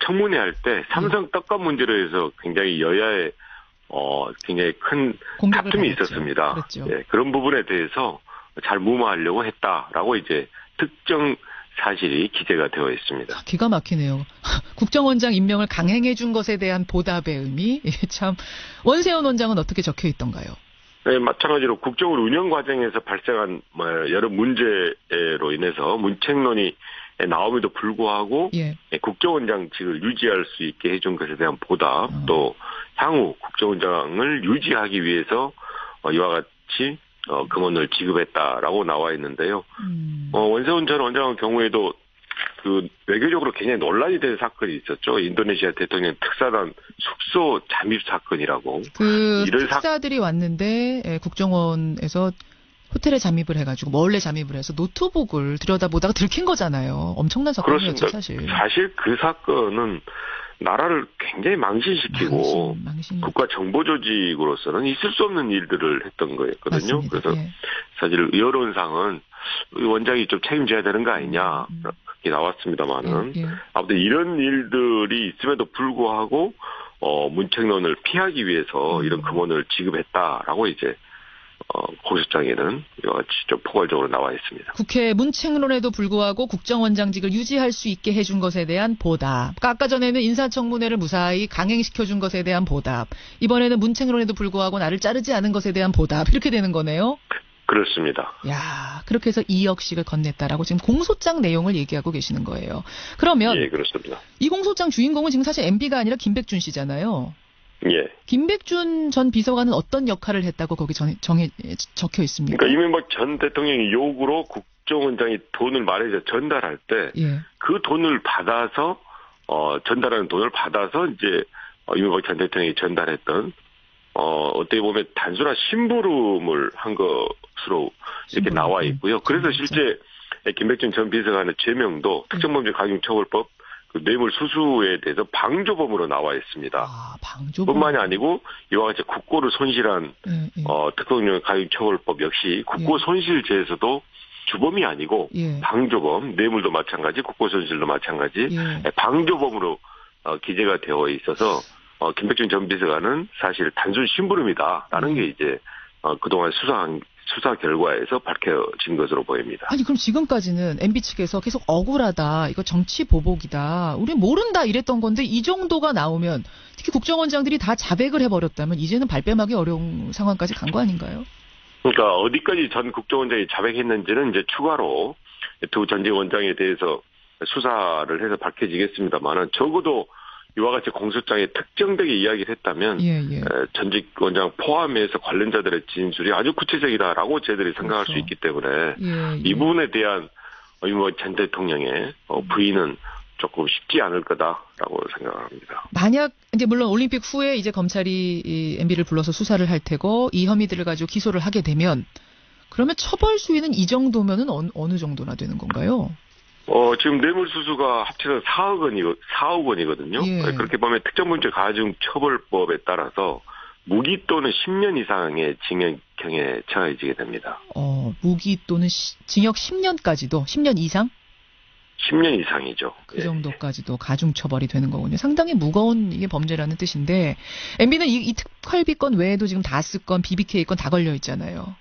청문회 할 때 삼성 떡값 문제로 해서 굉장히 여야에 굉장히 큰 다툼이 있었습니다. 그런 부분에 대해서 잘 무마하려고 했다라고 이제 특정 사실이 기재가 되어 있습니다. 기가 막히네요. 국정원장 임명을 강행해 준 것에 대한 보답의 의미. 참 원세훈 원장은 어떻게 적혀 있던가요? 네, 마찬가지로 국정원 운영 과정에서 발생한 여러 문제로 인해서 문책론이 나옴에도 불구하고 국정원장직을 유지할 수 있게 해준 것에 대한 보답, 또 향후 국정원장을 유지하기 위해서 이와 같이 금원을 지급했다라고 나와 있는데요. 원세훈 전 원장의 경우에도 그 외교적으로 굉장히 논란이 된 사건이 있었죠. 인도네시아 대통령 특사단 숙소 잠입 사건이라고. 그 특사들이 왔는데 국정원에서 호텔에 잠입을 해가지고 몰래 잠입을 해서 노트북을 들여다보다가 들킨 거잖아요. 엄청난 사건이었죠, 사실. 사실 그 사건은 나라를 굉장히 망신시키고 국가 정보 조직으로서는 있을 수 없는 일들을 했던 거였거든요. 맞습니다. 그래서 예. 사실 여론상은 원장이 좀 책임져야 되는 거 아니냐 그렇게 나왔습니다만은 아무튼 이런 일들이 있음에도 불구하고 문책론을 피하기 위해서 이런 금원을 지급했다라고 이제 공소장에는 이와 같이 좀 포괄적으로 나와 있습니다. 국회 문책론에도 불구하고 국정원장직을 유지할 수 있게 해준 것에 대한 보답. 그러니까 아까 전에는 인사청문회를 무사히 강행시켜준 것에 대한 보답. 이번에는 문책론에도 불구하고 나를 자르지 않은 것에 대한 보답. 이렇게 되는 거네요. 그렇습니다. 야, 그렇게 해서 2억씩을 건넸다라고 지금 공소장 내용을 얘기하고 계시는 거예요. 그러면 예, 그렇습니다. 이 공소장 주인공은 지금 사실 MB가 아니라 김백준 씨잖아요. 예. 김백준 전 비서관은 어떤 역할을 했다고 거기 적혀 있습니까? 그러니까 이명박 전 대통령이 요구로 국정원장이 돈을 말해서 전달할 때 그 돈을 받아서 전달하는 돈을 받아서 이제 이명박 전 대통령이 전달했던 어떻게 보면 단순한 심부름을 한 것으로 이렇게 나와 있고요. 그래서 실제 김백준 전 비서관의 죄명도 특정범죄가중처벌법 그 뇌물 수수에 대해서 방조범으로 나와 있습니다. 아, 방조범. 뿐만이 아니고 이와 같이 국고를 손실한 특정범죄가중처벌법 역시 국고 손실죄에서도 주범이 아니고 방조범, 뇌물도 마찬가지, 국고 손실도 마찬가지, 방조범으로 기재가 되어 있어서 김백준 전 비서관은 사실 단순 심부름이다라는 게 이제 그동안 수사 결과에서 밝혀진 것으로 보입니다. 아니 그럼 지금까지는 MB 측에서 계속 억울하다, 이거 정치 보복이다, 우리 모른다 이랬던 건데 이 정도가 나오면 특히 국정원장들이 다 자백을 해버렸다면 이제는 발뺌하기 어려운 상황까지 간 거 아닌가요? 그러니까 어디까지 전 국정원장이 자백했는지는 이제 추가로 두 전직 원장에 대해서 수사를 해서 밝혀지겠습니다만은 적어도 이와 같이 공소장에 특정되게 이야기를 했다면 전직 원장 포함해서 관련자들의 진술이 아주 구체적이다라고 저희들이 생각할 수 있기 때문에 이 부분에 대한 이명박 전 대통령의 부인은 조금 쉽지 않을 거다라고 생각합니다. 만약 이제 물론 올림픽 후에 이제 검찰이 이 MB를 불러서 수사를 할 테고 이 혐의들을 가지고 기소를 하게 되면 그러면 처벌 수위는 이 정도면은 어느 정도나 되는 건가요? 지금 뇌물수수가 합쳐서 4억 원이거든요. 그렇게 보면 특정범죄가중처벌법에 따라서 무기 또는 10년 이상의 징역형에 처해지게 됩니다. 무기 또는 징역 10년까지도? 10년 이상? 10년 이상이죠. 그 정도까지도 가중처벌이 되는 거군요. 상당히 무거운 이게 범죄라는 뜻인데 MB는 이 특활비 건 외에도 지금 다스 건, BBK 건 다 걸려 있잖아요.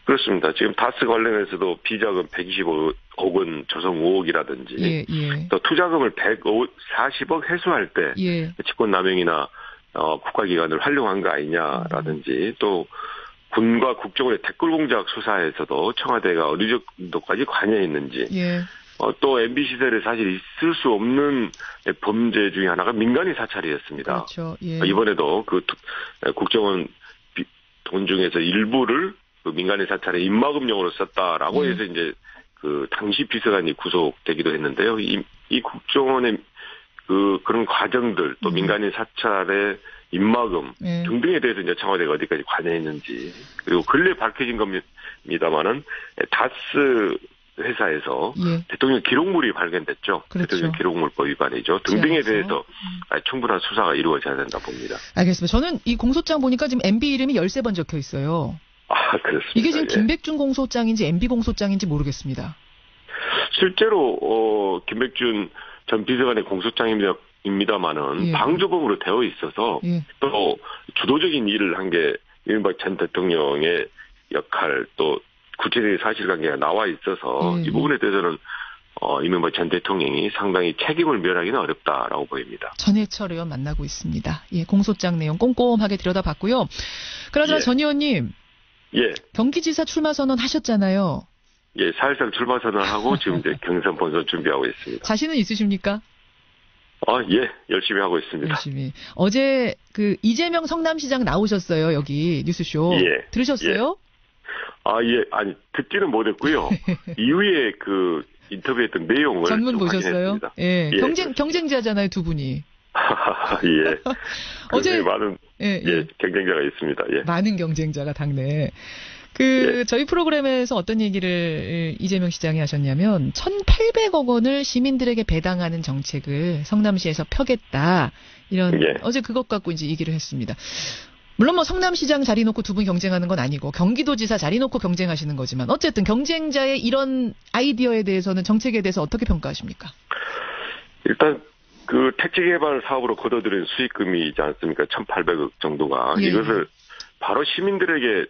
그렇습니다. 지금 다스 관련해서도 비자금 125억 원 조성 5억이라든지 또 투자금을 140억 회수할 때 직권남용이나 국가기관을 활용한 거 아니냐라든지 또 군과 국정원의 댓글 공작 수사에서도 청와대가 어느 정도까지 관여했는지 또 MB 시절에 사실 있을 수 없는 범죄 중에 하나가 민간인 사찰이었습니다. 그렇죠. 이번에도 그 국정원 돈 중에서 일부를 그 민간인 사찰에 입막음용으로 썼다라고 해서 이제 그 당시 비서관이 구속되기도 했는데요. 이 국정원의 그런 과정들 또 민간인 사찰의 입막음 등등에 대해서 이제 청와대가 어디까지 관여했는지 그리고 근래 밝혀진 겁니다만은 다스 회사에서 대통령 기록물이 발견됐죠. 그렇죠. 대통령 기록물법 위반이죠. 등등에 대해서 충분한 수사가 이루어져야 된다 봅니다. 알겠습니다. 저는 이 공소장 보니까 지금 MB 이름이 13번 적혀 있어요. 그렇습니다. 이게 지금 김백준 공소장인지 MB 공소장인지 모르겠습니다. 실제로 김백준 전 비서관의 공소장입니다만은 방조범으로 되어 있어서 또 주도적인 일을 한 게 이명박 전 대통령의 역할 또 구체적인 사실관계가 나와 있어서 이 부분에 대해서는 이명박 전 대통령이 상당히 책임을 면하기는 어렵다라고 보입니다. 전해철 의원 만나고 있습니다. 공소장 내용 꼼꼼하게 들여다봤고요. 그러자 전 의원님. 경기지사 출마 선언 하셨잖아요. 사실상 출마 선언하고 지금 이제 경선 본선 준비하고 있습니다. 자신은 있으십니까? 열심히 하고 있습니다. 열심히. 어제 그 이재명 성남시장 나오셨어요, 여기 뉴스쇼. 들으셨어요? 아니 듣지는 못했고요. 이후에 그 인터뷰했던 내용을 전문 보셨어요? 확인했습니다. 예. 예. 경쟁자잖아요, 두 분이. 예. 어제 많은 경쟁자가 있습니다. 예. 많은 경쟁자가 당내에. 저희 프로그램에서 어떤 얘기를 이재명 시장이 하셨냐면 1,800억 원을 시민들에게 배당하는 정책을 성남시에서 펴겠다. 이런 어제 그것 갖고 이제 얘기를 했습니다. 물론 뭐 성남시장 자리 놓고 두 분 경쟁하는 건 아니고 경기도지사 자리 놓고 경쟁하시는 거지만 어쨌든 경쟁자의 이런 아이디어에 대해서는 정책에 대해서 어떻게 평가하십니까? 일단 그 택지 개발 사업으로 거둬들인 수익금이 있지 않습니까? 1,800억 정도가 이것을 바로 시민들에게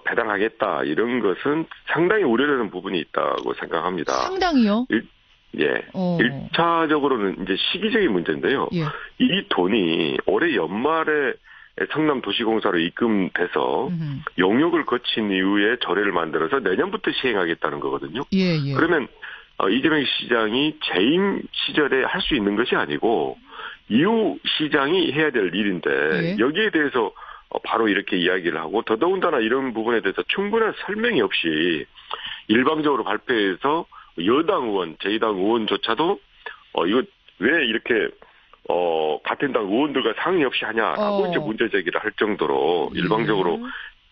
배당하겠다 이런 것은 상당히 우려되는 부분이 있다고 생각합니다. 상당히요? 1차적으로는 이제 시기적인 문제인데요. 이 돈이 올해 연말에 성남도시공사로 입금돼서 용역을 거친 이후에 조례를 만들어서 내년부터 시행하겠다는 거거든요. 그러면 이재명 시장이 재임 시절에 할 수 있는 것이 아니고 이후 시장이 해야 될 일인데 여기에 대해서 바로 이렇게 이야기를 하고 더더군다나 이런 부분에 대해서 충분한 설명이 없이 일방적으로 발표해서 여당 의원, 제2당 의원조차도 이거 왜 이렇게 같은 당 의원들과 상의 없이 하냐라고 이제 문제 제기를 할 정도로 일방적으로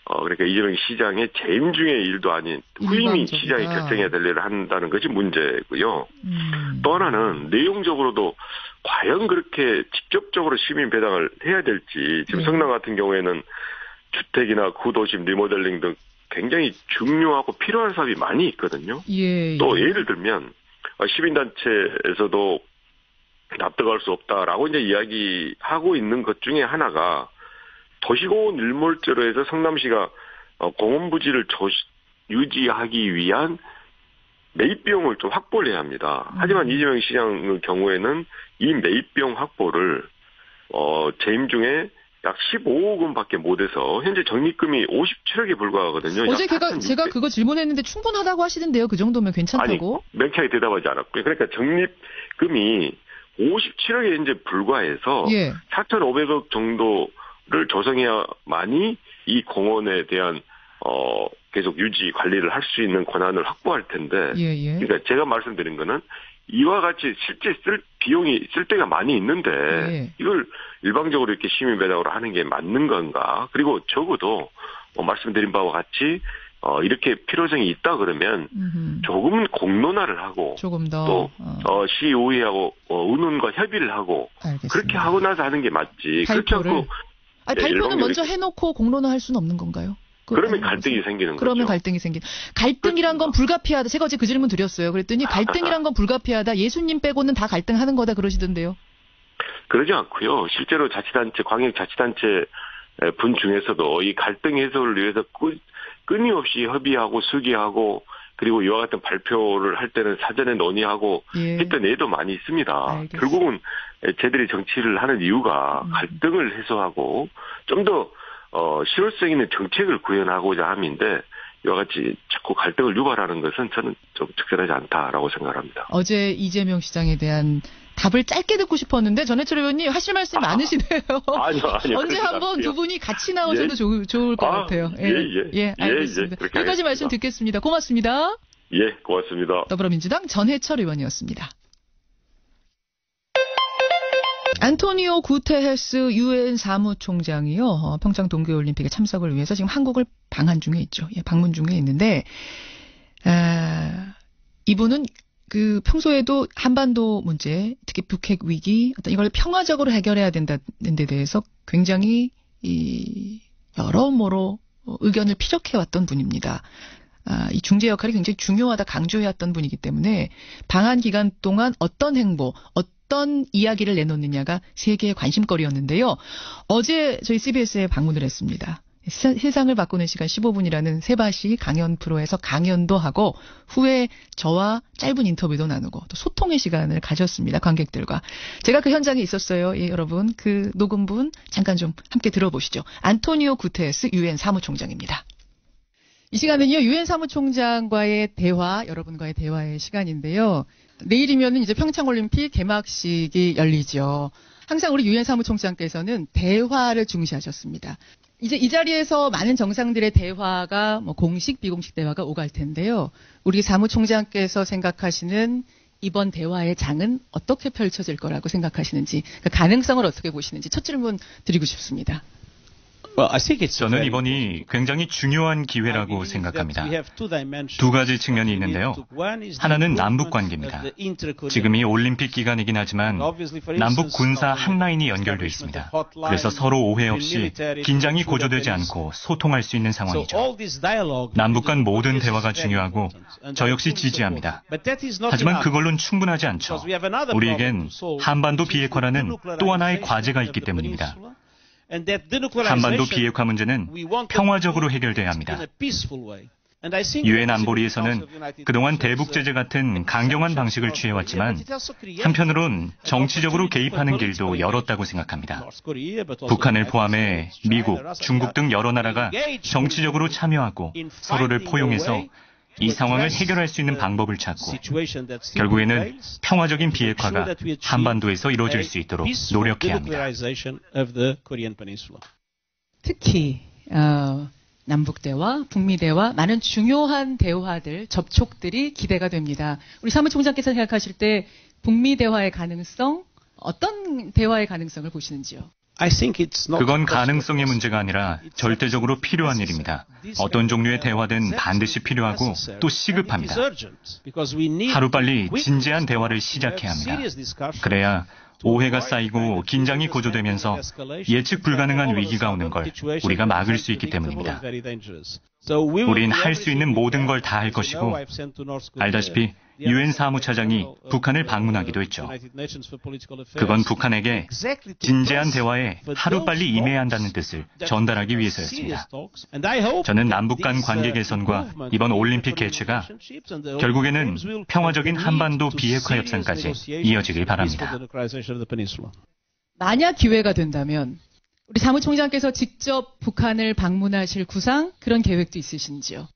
그러니까 이재명 시장의 재임 중의 일도 아닌 후임이 시장이 결정해야 될 일을 한다는 것이 문제고요. 또 하나는 내용적으로도 과연 그렇게 직접적으로 시민 배당을 해야 될지 지금 성남 같은 경우에는 주택이나 구도심 리모델링 등 굉장히 중요하고 필요한 사업이 많이 있거든요. 또 예를 들면 시민단체에서도 납득할 수 없다라고 이제 이야기하고 있는 것 중에 하나가 도시공원 일몰제로 해서 성남시가 공원 부지를 유지하기 위한 매입 비용을 좀 확보를 해야 합니다. 하지만 이재명 시장의 경우에는 이 매입 비용 확보를 재임 중에 약 15억 원밖에 못해서 현재 적립금이 57억에 불과하거든요. 어제 제가 그거 질문했는데 충분하다고 하시던데요. 그 정도면 괜찮다고? 아니, 명쾌하게 대답하지 않았고요. 그러니까 적립금이 57억에 현재 불과해서 4,500억 정도를 조성해야만이 이 공원에 대한 계속 유지 관리를 할 수 있는 권한을 확보할 텐데 그러니까 제가 말씀드린 거는 이와 같이 실제 쓸 때가 많이 있는데 이걸 일방적으로 이렇게 시민 배당으로 하는 게 맞는 건가? 그리고 적어도 말씀드린 바와 같이 이렇게 필요성이 있다 그러면 조금은 공론화를 하고 조금 더 또 시의회하고 의논과 협의를 하고 알겠습니다. 그렇게 하고 나서 하는 게 맞지. 그렇지 않고 발표는 먼저 해놓고 공론화할 수는 없는 건가요? 그러면 갈등이 생기는 거죠. 그러면 갈등이 갈등이란 건 불가피하다. 제가 어제 그 질문 드렸어요. 그랬더니 갈등이란 건 불가피하다. 예수님 빼고는 다 갈등하는 거다 그러시던데요. 그러지 않고요. 실제로 자치단체, 광역자치단체 분 중에서도 이 갈등 해소를 위해서 끊임없이 협의하고 수기하고 그리고 이와 같은 발표를 할 때는 사전에 논의하고 했던 예도 많이 있습니다. 알겠습니다. 결국은 쟤들이 정치를 하는 이유가 갈등을 해소하고 좀 더 실효성 있는 정책을 구현하고자 함인데 이와 같이 자꾸 갈등을 유발하는 것은 저는 좀 적절하지 않다라고 생각합니다. 어제 이재명 시장에 대한 답을 짧게 듣고 싶었는데 전해철 의원님 하실 말씀 많으시네요. 아니요. 언제 한번 두 분이 같이 나오셔도 좋을 것 같아요. 알겠습니다. 여기까지 말씀 듣겠습니다. 고맙습니다. 고맙습니다. 더불어민주당 전해철 의원이었습니다. 안토니오 구테레스 유엔 사무총장이요. 평창 동계올림픽에 참석을 위해서 지금 한국을 방한 중에 있죠. 방문 중에 있는데 이분은 그 평소에도 한반도 문제, 특히 북핵 위기, 어떤 이걸 평화적으로 해결해야 된다는 데 대해서 굉장히 여러모로 의견을 피력해왔던 분입니다. 이 중재 역할이 굉장히 중요하다 강조해왔던 분이기 때문에 방한 기간 동안 어떤 행보, 어떤 이야기를 내놓느냐가 세계의 관심거리였는데요. 어제 저희 CBS에 방문을 했습니다. 세상을 바꾸는 시간 15분이라는 세바시 강연 프로에서 강연도 하고 후에 저와 짧은 인터뷰도 나누고 또 소통의 시간을 가졌습니다. 관객들과. 제가 그 현장에 있었어요. 여러분 그 녹음분 잠깐 좀 함께 들어보시죠. 안토니오 구테레스 유엔 사무총장입니다. 이 시간은요, 유엔 사무총장과의 대화, 여러분과의 대화의 시간인데요. 내일이면은 이제 평창올림픽 개막식이 열리죠. 항상 우리 유엔 사무총장께서는 대화를 중시하셨습니다. 이제 이 자리에서 많은 정상들의 대화가 뭐 공식, 비공식 대화가 오갈 텐데요. 우리 사무총장께서 생각하시는 이번 대화의 장은 어떻게 펼쳐질 거라고 생각하시는지, 그 가능성을 어떻게 보시는지 첫 질문 드리고 싶습니다. 저는 이번이 굉장히 중요한 기회라고 생각합니다. 두 가지 측면이 있는데요. 하나는 남북 관계입니다. 지금이 올림픽 기간이긴 하지만 남북 군사 한 라인이 연결되어 있습니다. 그래서 서로 오해 없이 긴장이 고조되지 않고 소통할 수 있는 상황이죠. 남북 간 모든 대화가 중요하고 저 역시 지지합니다. 하지만 그걸로는 충분하지 않죠. 우리에겐 한반도 비핵화라는 또 하나의 과제가 있기 때문입니다. 한반도 비핵화 문제는 평화적으로 해결돼야 합니다. 유엔 안보리에서는 그동안 대북 제재 같은 강경한 방식을 취해왔지만 한편으론 정치적으로 개입하는 길도 열었다고 생각합니다. 북한을 포함해 미국, 중국 등 여러 나라가 정치적으로 참여하고 서로를 포용해서 이 상황을 해결할 수 있는 방법을 찾고 결국에는 평화적인 비핵화가 한반도에서 이루어질 수 있도록 노력해야 합니다. 특히 남북 대화, 북미 대화, 많은 중요한 대화들, 접촉들이 기대가 됩니다. 우리 사무총장께서 생각하실 때 북미 대화의 가능성, 어떤 대화의 가능성을 보시는지요? 그건 가능성의 문제가 아니라 절대적으로 필요한 일입니다. 어떤 종류의 대화든 반드시 필요하고 또 시급합니다. 하루빨리 진지한 대화를 시작해야 합니다. 그래야 오해가 쌓이고 긴장이 고조되면서 예측 불가능한 위기가 오는 걸 우리가 막을 수 있기 때문입니다. 우린 할 수 있는 모든 걸 다 할 것이고 알다시피 유엔 사무차장이 북한을 방문하기도 했죠. 그건 북한에게 진지한 대화에 하루빨리 임해야 한다는 뜻을 전달하기 위해서였습니다. 저는 남북 간 관계 개선과 이번 올림픽 개최가 결국에는 평화적인 한반도 비핵화 협상까지 이어지길 바랍니다. 만약 기회가 된다면 우리 사무총장께서 직접 북한을 방문하실 구상, 그런 계획도 있으신지요?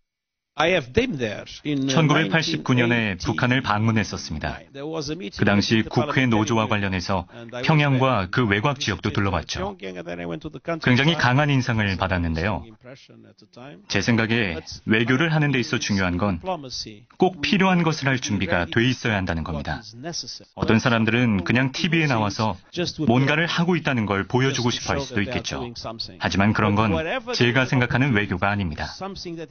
1989년에 북한을 방문했었습니다. 그 당시 국회 노조와 관련해서 평양과 그 외곽 지역도 둘러봤죠. 굉장히 강한 인상을 받았는데요. 제 생각에 외교를 하는 데 있어 중요한 건 꼭 필요한 것을 할 준비가 돼 있어야 한다는 겁니다. 어떤 사람들은 그냥 TV에 나와서 뭔가를 하고 있다는 걸 보여주고 싶어 할 수도 있겠죠. 하지만 그런 건 제가 생각하는 외교가 아닙니다.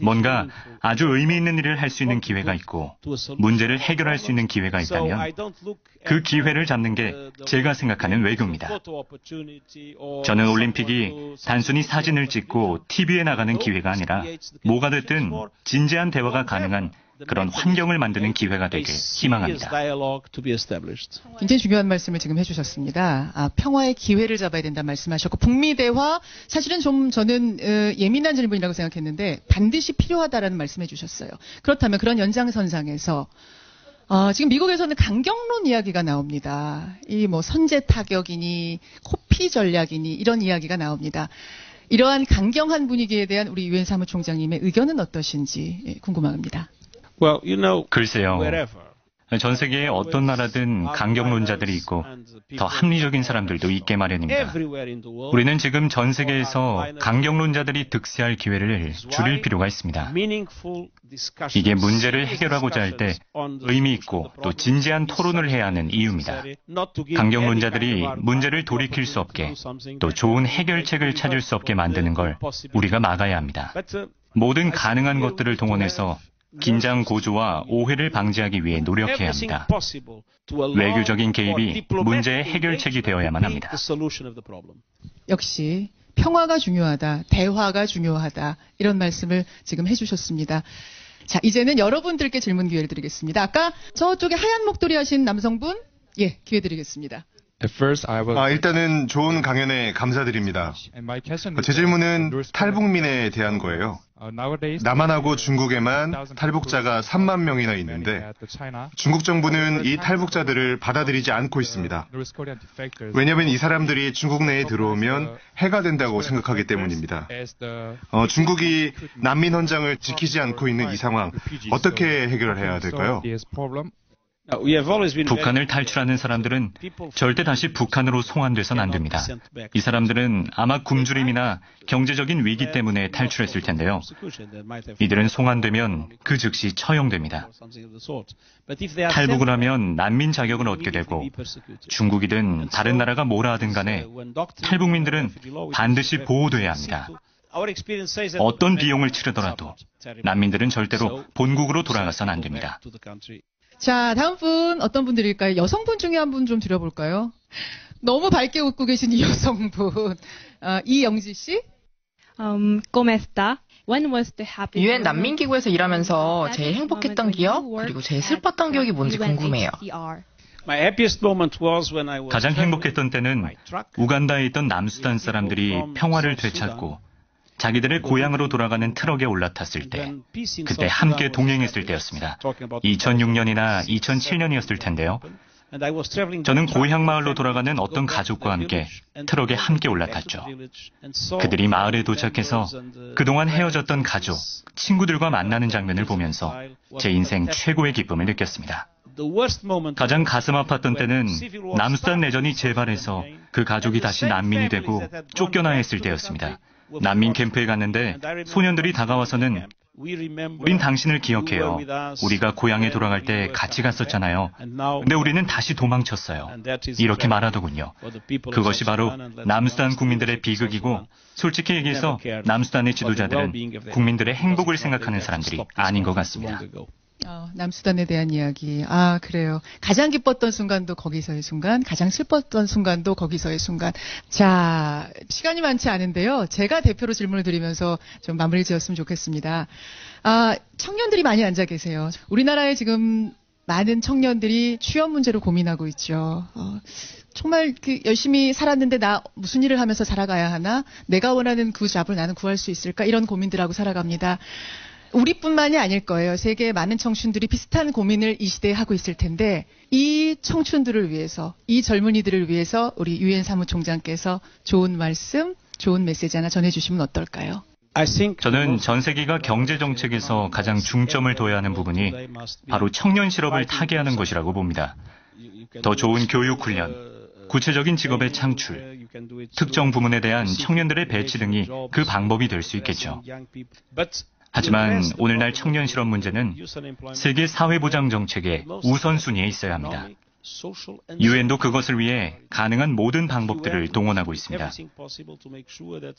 뭔가 아주 의미 있는 일을 할 수 있는 기회가 있고 문제를 해결할 수 있는 기회가 있다면 그 기회를 잡는 게 제가 생각하는 외교입니다. 저는 올림픽이 단순히 사진을 찍고 TV에 나가는 기회가 아니라 뭐가 됐든 진지한 대화가 가능한 그런 환경을 만드는 기회가 되길 희망합니다. 굉장히 중요한 말씀을 지금 해주셨습니다. 평화의 기회를 잡아야 된다는 말씀하셨고, 북미 대화 사실은 좀 저는 예민한 질문이라고 생각했는데 반드시 필요하다라는 말씀해 주셨어요. 그렇다면 그런 연장선상에서 지금 미국에서는 강경론 이야기가 나옵니다. 이 뭐 선제 타격이니 코피 전략이니 이런 이야기가 나옵니다. 이러한 강경한 분위기에 대한 우리 유엔 사무총장님의 의견은 어떠신지 궁금합니다. 글쎄요. 전 세계에 어떤 나라든 강경론자들이 있고 더 합리적인 사람들도 있게 마련입니다. 우리는 지금 전 세계에서 강경론자들이 득세할 기회를 줄일 필요가 있습니다. 이게 문제를 해결하고자 할 때 의미 있고 또 진지한 토론을 해야 하는 이유입니다. 강경론자들이 문제를 돌이킬 수 없게 또 좋은 해결책을 찾을 수 없게 만드는 걸 우리가 막아야 합니다. 모든 가능한 것들을 동원해서 긴장 고조와 오해를 방지하기 위해 노력해야 합니다. 외교적인 개입이 문제의 해결책이 되어야만 합니다. 역시 평화가 중요하다, 대화가 중요하다, 이런 말씀을 지금 해주셨습니다. 자, 이제는 여러분들께 질문 기회를 드리겠습니다. 아까 저쪽에 하얀 목도리 하신 남성분, 기회 드리겠습니다. 일단은 좋은 강연에 감사드립니다. 제 질문은 탈북민에 대한 거예요. 남한하고 중국에만 탈북자가 3만 명이나 있는데 중국 정부는 이 탈북자들을 받아들이지 않고 있습니다. 왜냐하면 이 사람들이 중국 내에 들어오면 해가 된다고 생각하기 때문입니다. 중국이 난민 헌장을 지키지 않고 있는 이 상황 어떻게 해결해야 될까요? 북한을 탈출하는 사람들은 절대 다시 북한으로 송환돼선 안 됩니다. 이 사람들은 아마 굶주림이나 경제적인 위기 때문에 탈출했을 텐데요. 이들은 송환되면 그 즉시 처형됩니다. 탈북을 하면 난민 자격을 얻게 되고 중국이든 다른 나라가 뭐라 하든 간에 탈북민들은 반드시 보호돼야 합니다. 어떤 비용을 치르더라도 난민들은 절대로 본국으로 돌아가선 안 됩니다. 자, 다음 분 어떤 분들일까요? 여성분 중에 한 분 좀 드려볼까요? 너무 밝게 웃고 계신 이 여성분. 이영지 씨? ¿Cómo está? When was the happy? 유엔 난민기구에서 일하면서 제일 행복했던 기억, 그리고 제일 슬펐던 기억이 뭔지 궁금해요. 가장 행복했던 때는 우간다에 있던 남수단 사람들이 평화를 되찾고 자기들의 고향으로 돌아가는 트럭에 올라탔을 때, 그때 함께 동행했을 때였습니다. 2006년이나 2007년이었을 텐데요. 저는 고향 마을로 돌아가는 어떤 가족과 함께 트럭에 함께 올라탔죠. 그들이 마을에 도착해서 그동안 헤어졌던 가족, 친구들과 만나는 장면을 보면서 제 인생 최고의 기쁨을 느꼈습니다. 가장 가슴 아팠던 때는 남수단 내전이 재발해서 그 가족이 다시 난민이 되고 쫓겨나야 했을 때였습니다. 난민 캠프에 갔는데 소년들이 다가와서는 우린 당신을 기억해요. 우리가 고향에 돌아갈 때 같이 갔었잖아요. 근데 우리는 다시 도망쳤어요. 이렇게 말하더군요. 그것이 바로 남수단 국민들의 비극이고 솔직히 얘기해서 남수단의 지도자들은 국민들의 행복을 생각하는 사람들이 아닌 것 같습니다. 남수단에 대한 이야기. 그래요. 가장 기뻤던 순간도 거기서의 순간, 가장 슬펐던 순간도 거기서의 순간. 자, 시간이 많지 않은데요. 제가 대표로 질문을 드리면서 좀 마무리 지었으면 좋겠습니다. 청년들이 많이 앉아 계세요. 우리나라에 지금 많은 청년들이 취업 문제로 고민하고 있죠. 정말 열심히 살았는데 나 무슨 일을 하면서 살아가야 하나? 내가 원하는 그 잡을 나는 구할 수 있을까? 이런 고민들하고 살아갑니다. 우리뿐만이 아닐 거예요. 세계의 많은 청춘들이 비슷한 고민을 이 시대에 하고 있을 텐데 이 청춘들을 위해서, 이 젊은이들을 위해서 우리 유엔 사무총장께서 좋은 말씀, 좋은 메시지 하나 전해주시면 어떨까요? 저는 전 세계가 경제 정책에서 가장 중점을 둬야 하는 부분이 바로 청년 실업을 타개하는 것이라고 봅니다. 더 좋은 교육 훈련, 구체적인 직업의 창출, 특정 부문에 대한 청년들의 배치 등이 그 방법이 될 수 있겠죠. 하지만 오늘날 청년 실업 문제는 세계 사회보장 정책의 우선순위에 있어야 합니다. 유엔도 그것을 위해 가능한 모든 방법들을 동원하고 있습니다.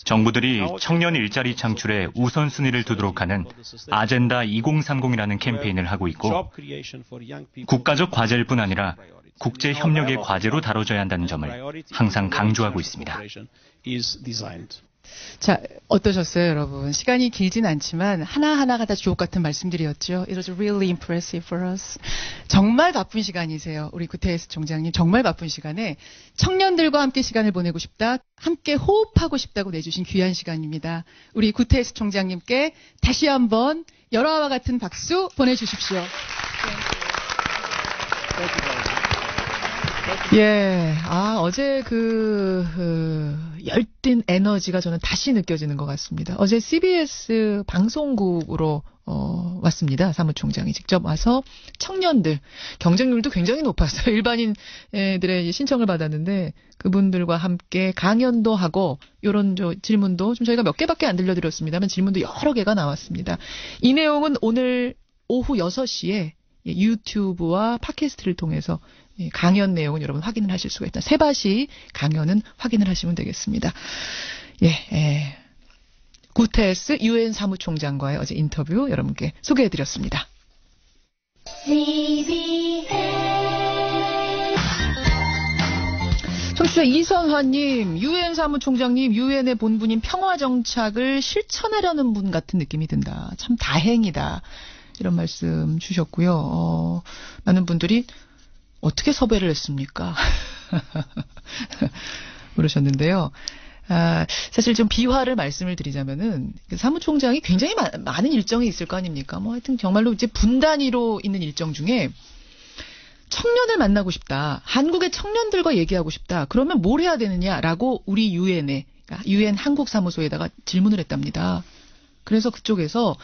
정부들이 청년 일자리 창출에 우선순위를 두도록 하는 아젠다 2030이라는 캠페인을 하고 있고 국가적 과제일 뿐 아니라 국제 협력의 과제로 다뤄져야 한다는 점을 항상 강조하고 있습니다. 자, 어떠셨어요, 여러분? 시간이 길진 않지만 하나하나가 다 주옥 같은 말씀들이었죠. It was really impressive for us. 정말 바쁜 시간이세요. 우리 구테스 총장님. 정말 바쁜 시간에 청년들과 함께 시간을 보내고 싶다, 함께 호흡하고 싶다고 내주신 귀한 시간입니다. 우리 구테스 총장님께 다시 한번 열화와 같은 박수 보내주십시오. 예, 어제 열띤 에너지가 저는 다시 느껴지는 것 같습니다. 어제 CBS 방송국으로 왔습니다. 사무총장이 직접 와서 청년들, 경쟁률도 굉장히 높았어요. 일반인들의 신청을 받았는데 그분들과 함께 강연도 하고 이런 질문도 좀 저희가 몇 개밖에 안 들려드렸습니다만 질문도 여러 개가 나왔습니다. 이 내용은 오늘 오후 6시에 유튜브와 팟캐스트를 통해서 강연 내용은 여러분 확인을 하실 수가 있다. 세바시 강연은 확인을 하시면 되겠습니다. 구테스 유엔 사무총장과의 어제 인터뷰 여러분께 소개해드렸습니다. 청취자 이선화님, 유엔 사무총장님, 유엔의 본분인 평화정착을 실천하려는 분 같은 느낌이 든다. 참 다행이다. 이런 말씀 주셨고요. 많은 분들이 어떻게 섭외를 했습니까? 물으셨는데요. 사실 좀 비화를 말씀을 드리자면은 사무총장이 굉장히 많은 일정이 있을 거 아닙니까? 하여튼 정말로 이제 분 단위로 있는 일정 중에 청년을 만나고 싶다. 한국의 청년들과 얘기하고 싶다. 그러면 뭘 해야 되느냐라고 우리 유엔에, 유엔 한국 사무소에다가 질문을 했답니다. 그래서 그쪽에서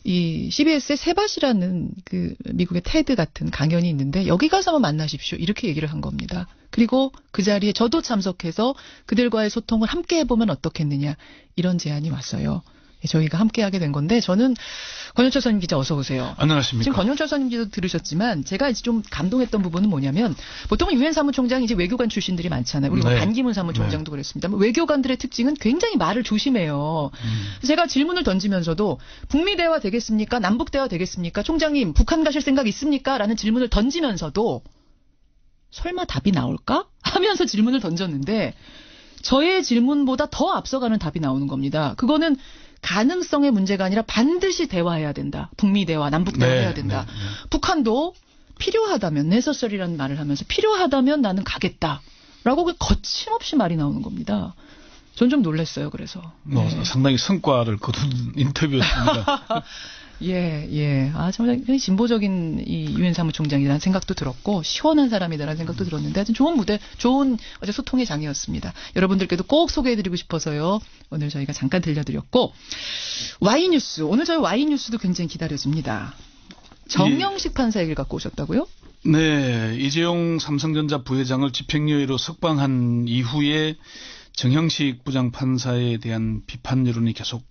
이 CBS의 세바시라는 그 미국의 테드 같은 강연이 있는데 여기 가서 한번 만나십시오. 이렇게 얘기를 한 겁니다. 그리고 그 자리에 저도 참석해서 그들과의 소통을 함께 해보면 어떻겠느냐 이런 제안이 왔어요. 저희가 함께 하게 된 건데 저는 권영철 선임 기자 어서 오세요. 안녕하십니까. 지금 권영철 선임 기자도 들으셨지만 제가 이제 좀 감동했던 부분은 뭐냐면 보통은 유엔 사무총장이 이제 외교관 출신들이 많잖아요. 우리 네. 반기문 사무총장도 그랬습니다만 외교관들의 특징은 굉장히 말을 조심해요. 제가 질문을 던지면서도 북미 대화 되겠습니까? 남북 대화 되겠습니까? 총장님 북한 가실 생각 있습니까? 라는 질문을 던지면서도 설마 답이 나올까? 하면서 질문을 던졌는데 저의 질문보다 더 앞서가는 답이 나오는 겁니다. 그거는 가능성의 문제가 아니라 반드시 대화해야 된다. 북미 대화, 남북 대화 해야 된다. 북한도 필요하다면, necessary라는 말을 하면서 필요하다면 나는 가겠다라고 거침없이 말이 나오는 겁니다. 전 좀 놀랐어요. 그래서. 상당히 성과를 거둔 인터뷰였습니다. 예. 아, 정말 굉장히 진보적인 이 유엔 사무총장이라는 생각도 들었고, 시원한 사람이다라는 생각도 들었는데, 하여튼 좋은 무대, 좋은 어제 소통의 장이었습니다. 여러분들께도 꼭 소개해드리고 싶어서요. 오늘 저희가 잠깐 들려드렸고, Y뉴스. 오늘 저희 Y뉴스도 굉장히 기다려집니다. 정영식 판사 얘기를 갖고 오셨다고요? 네. 이재용 삼성전자 부회장을 집행유예로 석방한 이후에 정형식 부장판사에 대한 비판 여론이 계속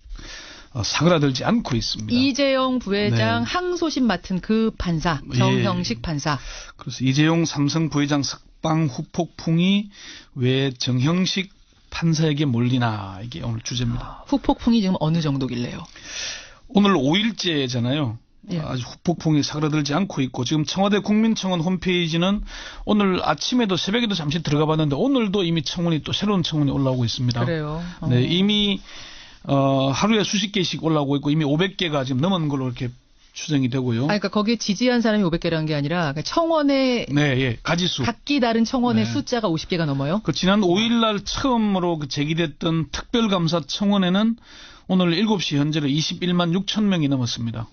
사그라들지 않고 있습니다. 이재용 부회장 항소심 맡은 그 판사, 정형식 판사. 그래서 이재용 삼성 부회장 석방 후폭풍이 왜 정형식 판사에게 몰리나 이게 오늘 주제입니다. 후폭풍이 지금 어느 정도길래요? 오늘 5일째잖아요. 아주 후폭풍이 사그라들지 않고 있고 지금 청와대 국민청원 홈페이지는 오늘 아침에도 새벽에도 잠시 들어가 봤는데 오늘도 이미 청원이 또 새로운 청원이 올라오고 있습니다. 그래요? 네, 이미 하루에 수십 개씩 올라오고 있고 이미 500개가 지금 넘은 걸로 이렇게 추정이 되고요. 그러니까 거기에 지지한 사람이 500개라는 게 아니라 청원의 가지수. 각기 다른 청원의 숫자가 50개가 넘어요? 그 지난 5일 날 처음으로 제기됐던 특별감사 청원에는 오늘 7시 현재로 21만 6천 명이 넘었습니다.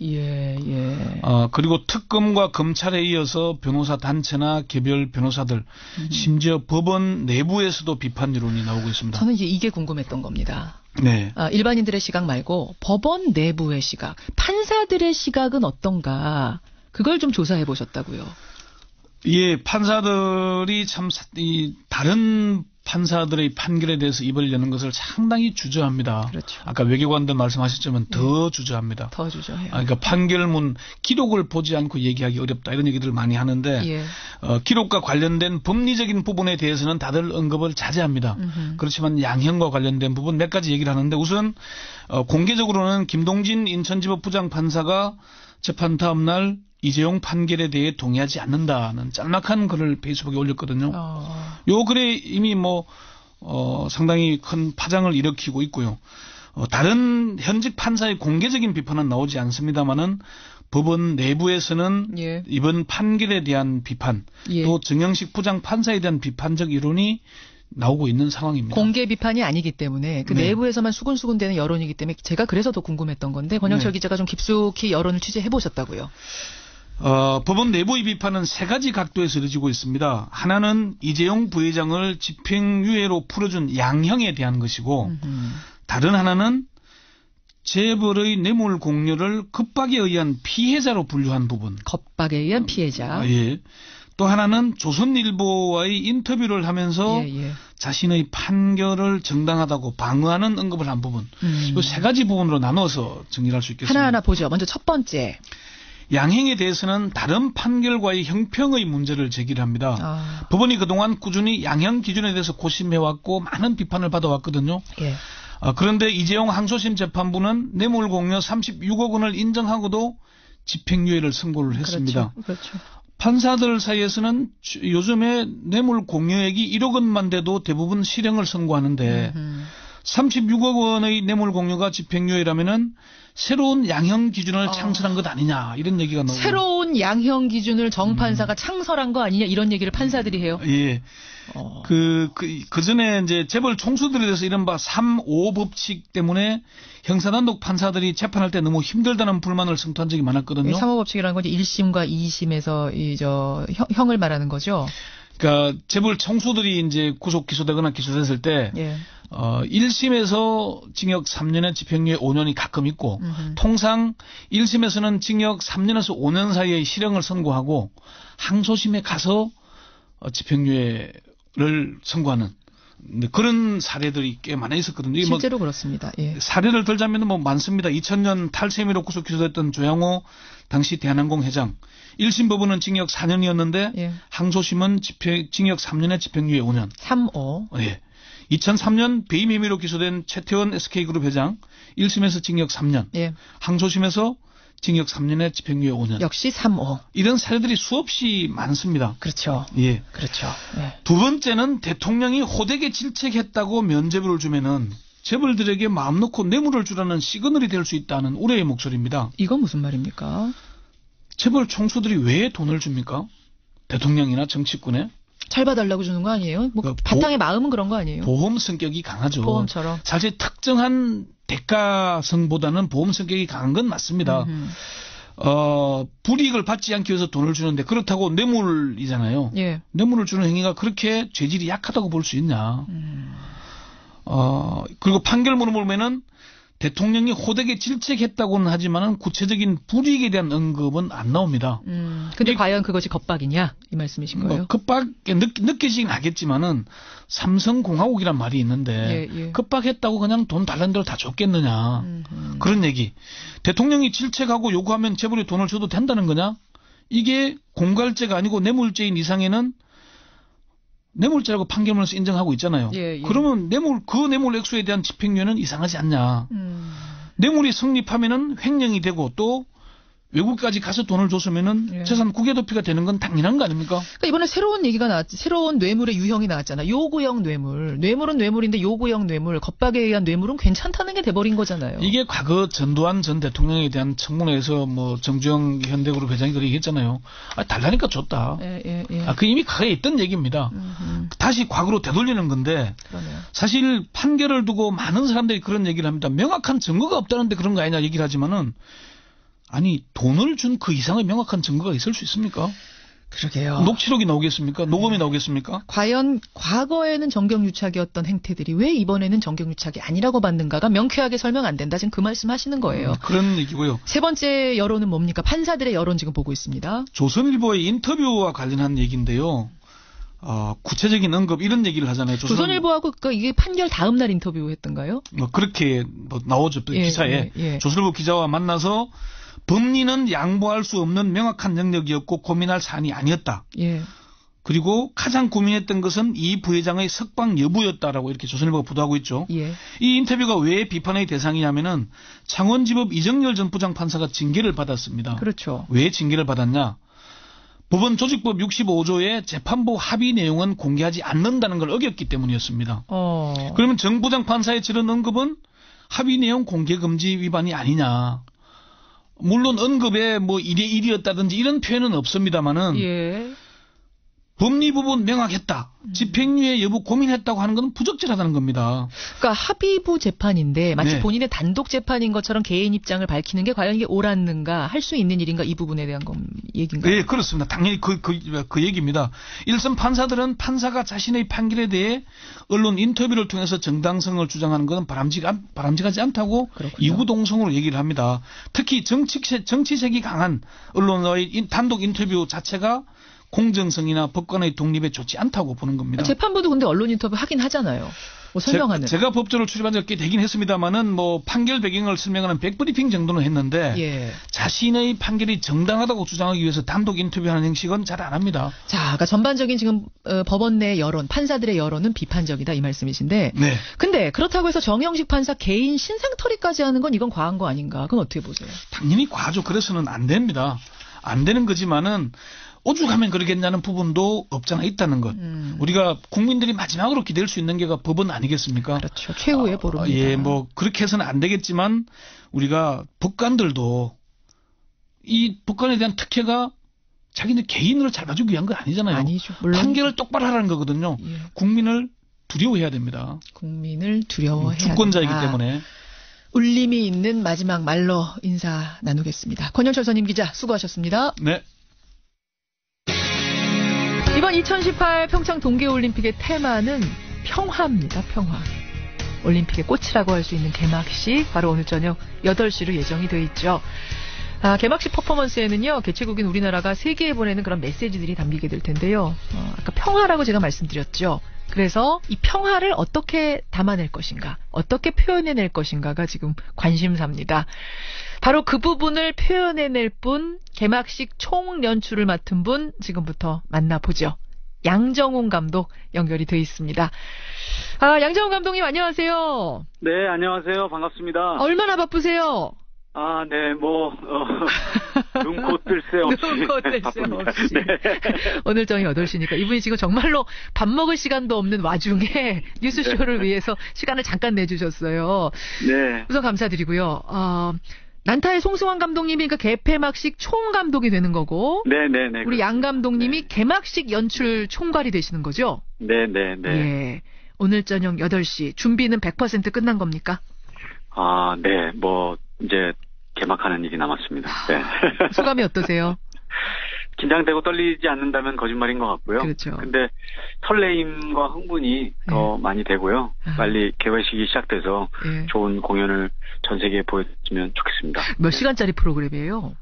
그리고 특검과 검찰에 이어서 변호사 단체나 개별 변호사들, 심지어 법원 내부에서도 비판 여론이 나오고 있습니다. 저는 이게 궁금했던 겁니다. 네. 일반인들의 시각 말고 법원 내부의 시각, 판사들의 시각은 어떤가? 그걸 좀 조사해 보셨다고요? 예, 판사들이 참 다른 판사들의 판결에 대해서 입을 여는 것을 상당히 주저합니다. 그렇죠. 아까 외교관들 말씀하셨지만 더 주저합니다. 더 주저해요. 그러니까 판결문 기록을 보지 않고 얘기하기 어렵다 이런 얘기들을 많이 하는데 기록과 관련된 법리적인 부분에 대해서는 다들 언급을 자제합니다. 그렇지만 양형과 관련된 부분 몇 가지 얘기를 하는데 우선 공개적으로는 김동진 인천지법 부장판사가 재판 다음 날 이재용 판결에 대해 동의하지 않는다는 짤막한 글을 페이스북에 올렸거든요. 요 글에 이미 상당히 큰 파장을 일으키고 있고요. 다른 현직 판사의 공개적인 비판은 나오지 않습니다만은 법원 내부에서는 이번 판결에 대한 비판, 또 정형식 부장 판사에 대한 비판적 여론이 나오고 있는 상황입니다. 공개 비판이 아니기 때문에 그 내부에서만 수군수군되는 여론이기 때문에 제가 그래서 더 궁금했던 건데 권영철 기자가 좀 깊숙이 여론을 취재해 보셨다고요. 법원 내부의 비판은 세 가지 각도에서 이루어지고 있습니다. 하나는 이재용 부회장을 집행유예로 풀어준 양형에 대한 것이고 다른 하나는 재벌의 뇌물 공여를 겁박에 의한 피해자로 분류한 부분. 겁박에 의한 피해자. 또 하나는 조선일보와의 인터뷰를 하면서 자신의 판결을 정당하다고 방어하는 언급을 한 부분. 이 세 가지 부분으로 나눠서 정리할 수 있겠습니다. 하나하나 보죠. 먼저 첫 번째. 양형에 대해서는 다른 판결과의 형평의 문제를 제기를 합니다. 법원이 그동안 꾸준히 양형 기준에 대해서 고심해왔고 많은 비판을 받아왔거든요. 그런데 이재용 항소심 재판부는 뇌물 공여 36억 원을 인정하고도 집행유예를 선고를 했습니다. 그렇죠. 판사들 사이에서는 요즘에 뇌물 공여액이 1억 원만 돼도 대부분 실형을 선고하는데 36억 원의 뇌물 공여가 집행유예라면은 새로운 양형 기준을 창설한 것 아니냐 이런 얘기가 나오고 새로운 양형 기준을 정 판사가 창설한 거 아니냐 이런 얘기를 판사들이 해요. 그 전에 이제 재벌 총수들에 대해서 이른바 3.5 법칙 때문에 형사단독 판사들이 재판할 때 너무 힘들다는 불만을 성토한 적이 많았거든요. 3.5 법칙이라는 건 이제 1심과 2심에서 형을 말하는 거죠. 그러니까 재벌 총수들이 이제 구속 기소되거나 기소됐을 때 1심에서 징역 3년에 집행유예 5년이 가끔 있고 통상 1심에서는 징역 3년에서 5년 사이의 실형을 선고하고 항소심에 가서 집행유예를 선고하는 그런 사례들이 꽤 많이 있었거든요. 실제로 그렇습니다. 예. 사례를 들자면 뭐 많습니다. 2000년 탈세 혐의로 구속 기소됐던 조양호 당시 대한항공 회장 1심 법원은 징역 4년이었는데 항소심은 징역 3년에 집행유예 5년. 3호. 예. 2003년 배임 혐의로 기소된 최태원 SK그룹 회장 1심에서 징역 3년. 항소심에서 징역 3년에 집행유예 5년. 역시 3호. 이런 사례들이 수없이 많습니다. 그렇죠. 예. 그렇죠. 예. 두 번째는 대통령이 호되게 질책했다고 면죄부를 주면은 재벌들에게 마음 놓고 뇌물을 주라는 시그널이 될 수 있다는 우려의 목소리입니다. 이건 무슨 말입니까? 재벌 총수들이 왜 돈을 줍니까? 대통령이나 정치권에? 잘 봐달라고 주는 거 아니에요? 뭐 바탕의 마음은 그런 거 아니에요? 보험 성격이 강하죠. 보험처럼. 사실 특정한 대가성보다는 보험 성격이 강한 건 맞습니다. 불이익을 받지 않기 위해서 돈을 주는데 그렇다고 뇌물이잖아요. 예. 뇌물을 주는 행위가 그렇게 죄질이 약하다고 볼 수 있냐. 그리고 판결문을 보면은 대통령이 호되게 질책했다고는 하지만은 구체적인 불이익에 대한 언급은 안 나옵니다. 근데 과연 그것이 겁박이냐 이 말씀이신 거예요? 겁박에 느껴지긴 하겠지만은 삼성공화국이란 말이 있는데 겁박했다고 그냥 돈 달라는 대로 다 줬겠느냐 그런 얘기. 대통령이 질책하고 요구하면 재벌이 돈을 줘도 된다는 거냐? 이게 공갈죄가 아니고 뇌물죄인 이상에는 뇌물죄라고 판결문에서 인정하고 있잖아요. 그러면 그 뇌물 액수에 대한 집행유예는 이상하지 않냐. 뇌물이 성립하면은 횡령이 되고 또 외국까지 가서 돈을 줬으면은 재산 국외도피가 되는 건 당연한 거 아닙니까? 그러니까 이번에 새로운 얘기가 나왔지. 새로운 뇌물의 유형이 나왔잖아. 요구형 뇌물. 뇌물은 뇌물인데 요구형 뇌물, 겁박에 의한 뇌물은 괜찮다는 게 돼버린 거잖아요. 이게 과거 전두환 전 대통령에 대한 청문회에서 뭐 정주영 현대그룹 회장이 그렇게 얘기했잖아요. 달라니까 줬다. 그 이미 과거에 있던 얘기입니다. 다시 과거로 되돌리는 건데 그러네요. 사실 판결을 두고 많은 사람들이 그런 얘기를 합니다. 명확한 증거가 없다는데 그런 거 아니냐 얘기를 하지만은 아니 돈을 준 그 이상의 명확한 증거가 있을 수 있습니까? 그러게요. 녹취록이 나오겠습니까? 녹음이 나오겠습니까? 과연 과거에는 정경유착이었던 행태들이 왜 이번에는 정경유착이 아니라고 받는가가 명쾌하게 설명 안 된다. 지금 그 말씀 하시는 거예요. 그런 얘기고요. 세 번째 여론은 뭡니까? 판사들의 여론 지금 보고 있습니다. 조선일보의 인터뷰와 관련한 얘기인데요. 구체적인 언급 이런 얘기를 하잖아요. 조선일보하고 이게 판결 다음 날 인터뷰했던가요? 그렇게 나오죠. 기사에. 조선일보 기자와 만나서 법리는 양보할 수 없는 명확한 영역이었고 고민할 사안이 아니었다. 그리고 가장 고민했던 것은 이 부회장의 석방 여부였다라고 이렇게 조선일보가 보도하고 있죠. 이 인터뷰가 왜 비판의 대상이냐면은 창원지법 이정열 전 부장판사가 징계를 받았습니다. 그렇죠. 왜 징계를 받았냐? 법원 조직법 65조의 재판부 합의 내용은 공개하지 않는다는 걸 어겼기 때문이었습니다. 그러면 정 부장판사의 저런 언급은 합의 내용 공개 금지 위반이 아니냐? 물론 언급에 뭐 1에 1이었다든지 이런 표현은 없습니다만은 법리 부분 명확했다. 집행유예 여부 고민했다고 하는 건 부적절하다는 겁니다. 그러니까 합의부 재판인데 마치 본인의 단독 재판인 것처럼 개인 입장을 밝히는 게 과연 이게 옳았는가 할 수 있는 일인가 이 부분에 대한 얘기인가요? 네, 그렇습니다. 당연히 그 얘기입니다. 일선 판사들은 판사가 자신의 판결에 대해 언론 인터뷰를 통해서 정당성을 주장하는 것은 바람직하지 않다고 그렇군요. 이구동성으로 얘기를 합니다. 특히 정치색이 강한 언론의 단독 인터뷰 자체가 공정성이나 법관의 독립에 좋지 않다고 보는 겁니다. 재판부도 근데 언론 인터뷰 하긴 하잖아요. 뭐 설명하는. 제가 법조를 출입한 적이 꽤 되긴 했습니다만은 뭐 판결 배경을 설명하는 백브리핑 정도는 했는데 자신의 판결이 정당하다고 주장하기 위해서 단독 인터뷰하는 형식은 잘 안 합니다. 자, 그러니까 전반적인 지금 법원 내 여론, 판사들의 여론은 비판적이다 이 말씀이신데. 근데 그렇다고 해서 정영식 판사 개인 신상털이까지 하는 건 이건 과한 거 아닌가? 그건 어떻게 보세요? 당연히 과하죠. 그래서는 안 됩니다. 안 되는 거지만은 오죽하면 그러겠냐는 부분도 없잖아 있다는 것. 우리가 국민들이 마지막으로 기댈 수 있는 게 법은 아니겠습니까? 그렇죠. 최후의 보루입니다. 뭐 그렇게 해서는 안 되겠지만 우리가 법관들도 이 법관에 대한 특혜가 자기네 개인으로 잡아주기 위한 건 아니잖아요. 아니죠. 물론. 판결을 똑바로 하라는 거거든요. 국민을 두려워해야 됩니다. 국민을 두려워해야 주권자이기 때문에. 울림이 있는 마지막 말로 인사 나누겠습니다. 권영철 선임 기자 수고하셨습니다. 네. 이번 2018 평창 동계올림픽의 테마는 평화입니다. 평화. 올림픽의 꽃이라고 할 수 있는 개막식 바로 오늘 저녁 8시로 예정이 돼 있죠. 개막식 퍼포먼스에는요, 개최국인 우리나라가 세계에 보내는 그런 메시지들이 담기게 될 텐데요. 아까 평화라고 제가 말씀드렸죠. 그래서 이 평화를 어떻게 담아낼 것인가, 어떻게 표현해낼 것인가가 지금 관심사입니다. 바로 그 부분을 표현해낼 분, 개막식 총 연출을 맡은 분 지금부터 만나보죠. 양정훈 감독 연결이 돼 있습니다. 양정훈 감독님 안녕하세요. 네, 안녕하세요. 반갑습니다. 얼마나 바쁘세요? 네, 눈코 뜰 새 없이. 눈코 뜰 새 없이. 네. 오늘 저녁 8시니까 이분이 지금 정말로 밥 먹을 시간도 없는 와중에 뉴스쇼를 위해서 시간을 잠깐 내주셨어요. 네. 우선 감사드리고요. 난타의 송승환 감독님이 개폐막식 총감독이 되는 거고. 네네네. 우리 양 감독님이 개막식 연출 총괄이 되시는 거죠? 네네네. 예. 오늘 저녁 8시. 준비는 100% 끝난 겁니까? 네. 이제 개막하는 일이 남았습니다. 네. 소감이 어떠세요? 긴장되고 떨리지 않는다면 거짓말인 것 같고요. 그렇죠. 근데 설레임과 흥분이 더 많이 되고요. 빨리 개회식이 시작돼서 좋은 공연을 전 세계에 보여주면 좋겠습니다. 몇 시간짜리 프로그램이에요?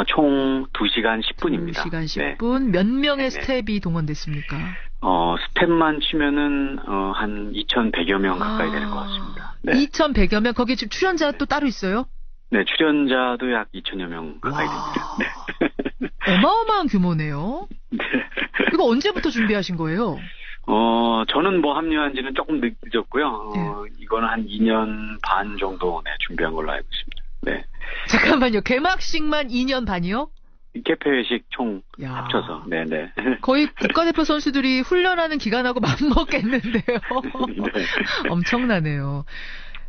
총 2시간 10분입니다. 2시간 10분. 몇 명의 스텝이 동원됐습니까? 스텝만 치면은 한 2,100여 명 가까이 되는 것 같습니다. 네. 2,100여 명? 거기 지금 출연자 또 따로 있어요? 네, 출연자도 약 2,000여 명 가까이 됩니다. 네. 어마어마한 규모네요. 네. 이거 언제부터 준비하신 거예요? 저는 합류한 지는 조금 늦었고요. 이거는 한 2년 반 정도 준비한 걸로 알고 있습니다. 네. 잠깐만요. 개막식만 2년 반이요? 개폐회식 총 합쳐서. 네네. 거의 국가대표 선수들이 훈련하는 기간하고 맞먹겠는데요. 네. 엄청나네요.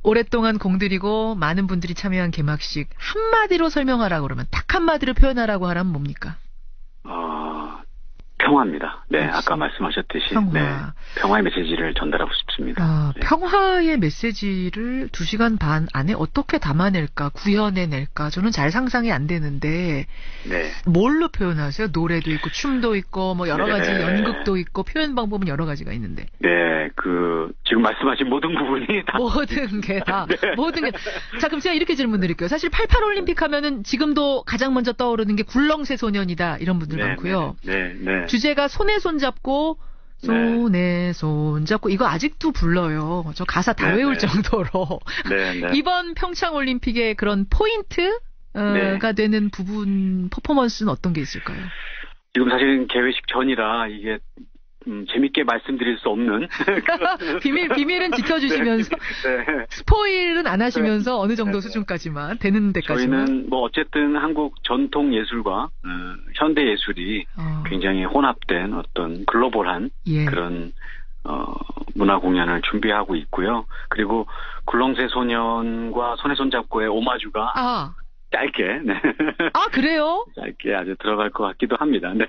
오랫동안 공들이고 많은 분들이 참여한 개막식 한마디로 설명하라고 그러면 딱 한마디로 표현하라고 하라면 뭡니까? 평화입니다. 네, 아까 말씀하셨듯이 평화의 메시지를 전달하고 싶습니다. 평화의 메시지를 2시간 반 안에 어떻게 담아낼까, 구현해낼까 저는 잘 상상이 안 되는데 뭘로 표현하세요? 노래도 있고 춤도 있고 여러 가지 연극도 있고 표현 방법은 여러 가지가 있는데. 네, 지금 말씀하신 모든 부분이 다 모든 게 다. 자, 그럼 제가 이렇게 질문드릴게요. 사실 88 올림픽 하면은 지금도 가장 먼저 떠오르는 게 굴렁쇠 소년이다 이런 분들 많고요. 네. 주제가 손에 손 잡고 손에 손 잡고 이거 아직도 불러요. 저 가사 다 외울 정도로. 이번 평창 올림픽의 그런 포인트가 되는 부분 퍼포먼스는 어떤 게 있을까요? 지금 사실은 개회식 전이라 이게 재밌게 말씀드릴 수 없는 비밀은 지켜주시면서 스포일은 안 하시면서 어느 정도 수준까지만 되는 데까지만. 저희는 어쨌든 한국 전통 예술과 현대 예술이 굉장히 혼합된 어떤 글로벌한 그런 문화 공연을 준비하고 있고요. 그리고 굴렁쇠 소년과 손에 손 잡고의 오마주가 짧게. 그래요? 짧게 아주 들어갈 것 같기도 합니다. 네.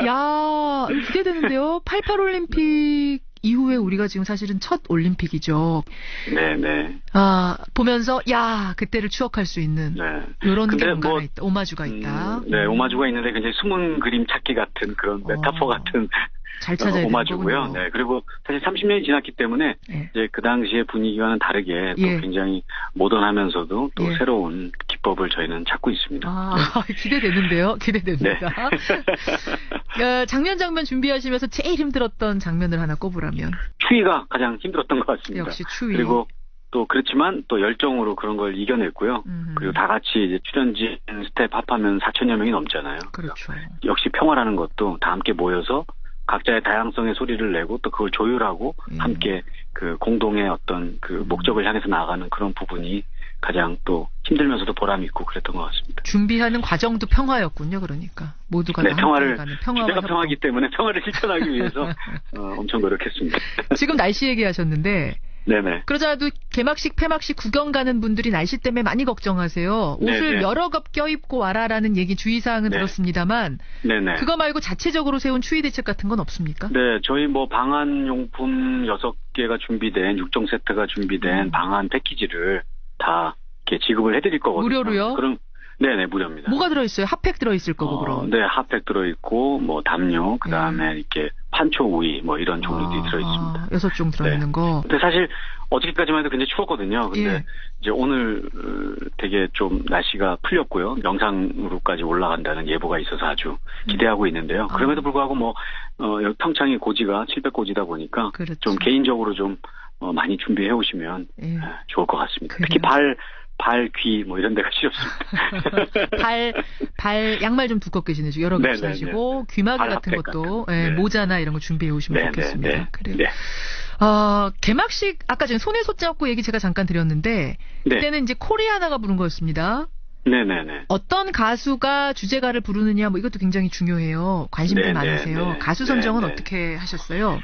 야, 기대되는데요. 88 올림픽 이후에 우리가 지금 사실은 첫 올림픽이죠. 네네. 보면서 그때를 추억할 수 있는 이런 게 뭔가 있다. 오마주가 있다. 네, 오마주가 있는데 굉장히 숨은 그림 찾기 같은 그런 메타포 같은. 잘 찾아야 오마주고요. 네, 그리고 사실 30년이 지났기 때문에 이제 그 당시의 분위기와는 다르게 또 굉장히 모던하면서도 또 새로운 기법을 저희는 찾고 있습니다. 기대되는데요. 기대됩니다. 장면 준비하시면서 제일 힘들었던 장면을 하나 꼽으라면 추위가 가장 힘들었던 것 같습니다. 역시 추위. 그리고 또 그렇지만 또 열정으로 그런 걸 이겨냈고요. 그리고 다 같이 이제 출연진 스텝 합하면 4,000여 명이 넘잖아요. 그렇죠. 역시 평화라는 것도 다 함께 모여서 각자의 다양성의 소리를 내고 또 그걸 조율하고 함께 그 공동의 어떤 그 목적을 향해서 나아가는 그런 부분이 가장 또 힘들면서도 보람 있고 그랬던 것 같습니다. 준비하는 과정도 평화였군요. 그러니까 모두가 평화를 주제가 평화이기 때문에 평화를 실천하기 위해서 엄청 노력했습니다. 지금 날씨 얘기하셨는데 네네. 그러자도 개막식, 폐막식 구경 가는 분들이 날씨 때문에 많이 걱정하세요. 옷을 네네. 여러 겹 껴입고 와라라는 얘기 주의사항은 들었습니다만 네네. 그거 말고 자체적으로 세운 추위 대책 같은 건 없습니까? 네, 저희 방한용품 6개가 준비된 6종 세트가 준비된 방한 패키지를 다 이렇게 지급을 해드릴 거거든요. 무료로요? 그럼 네네, 무료입니다. 뭐가 들어있어요? 핫팩 들어있을 거고, 그럼. 네, 핫팩 들어있고, 뭐, 담요, 그 다음에 이렇게 판초 우이, 뭐, 이런 종류들이 들어있습니다. 6종 들어있는 거. 근데 사실, 어저께까지만 해도 굉장히 추웠거든요. 근데, 이제 오늘 되게 좀 날씨가 풀렸고요. 영상으로까지 올라간다는 예보가 있어서 아주 기대하고 있는데요. 그럼에도 불구하고 뭐, 평창이 고지가 700고지다 보니까, 그렇죠. 좀 개인적으로 좀, 많이 준비해 오시면 좋을 것 같습니다. 그래요. 특히 발, 귀, 뭐 이런 데가 싫습니다. 양말 좀 두껍게 신으시고, 여러 개 신으시고, 귀마개 같은 것도, 모자나 이런 거 준비해 오시면 좋겠습니다. 그래요. 네. 개막식, 아까 전에 손에 손잡고 얘기 제가 잠깐 드렸는데, 그때는 이제 코리아나가 부른 거였습니다. 네네네. 어떤 가수가 주제가를 부르느냐, 뭐 이것도 굉장히 중요해요. 관심들 많으세요. 가수 선정은 어떻게 하셨어요?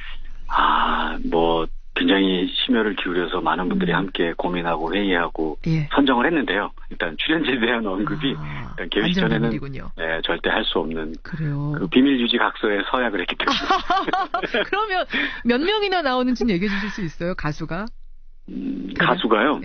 뭐, 굉장히 심혈을 기울여서 많은 분들이 함께 고민하고 회의하고 선정을 했는데요. 일단 출연진에 대한 언급이 일단 개회식 전에는 절대 할 수 없는 그 비밀 유지 각서에 서약을 했기 때문에. 그러면 몇 명이나 나오는지는 얘기해 주실 수 있어요? 가수가? 가수가요?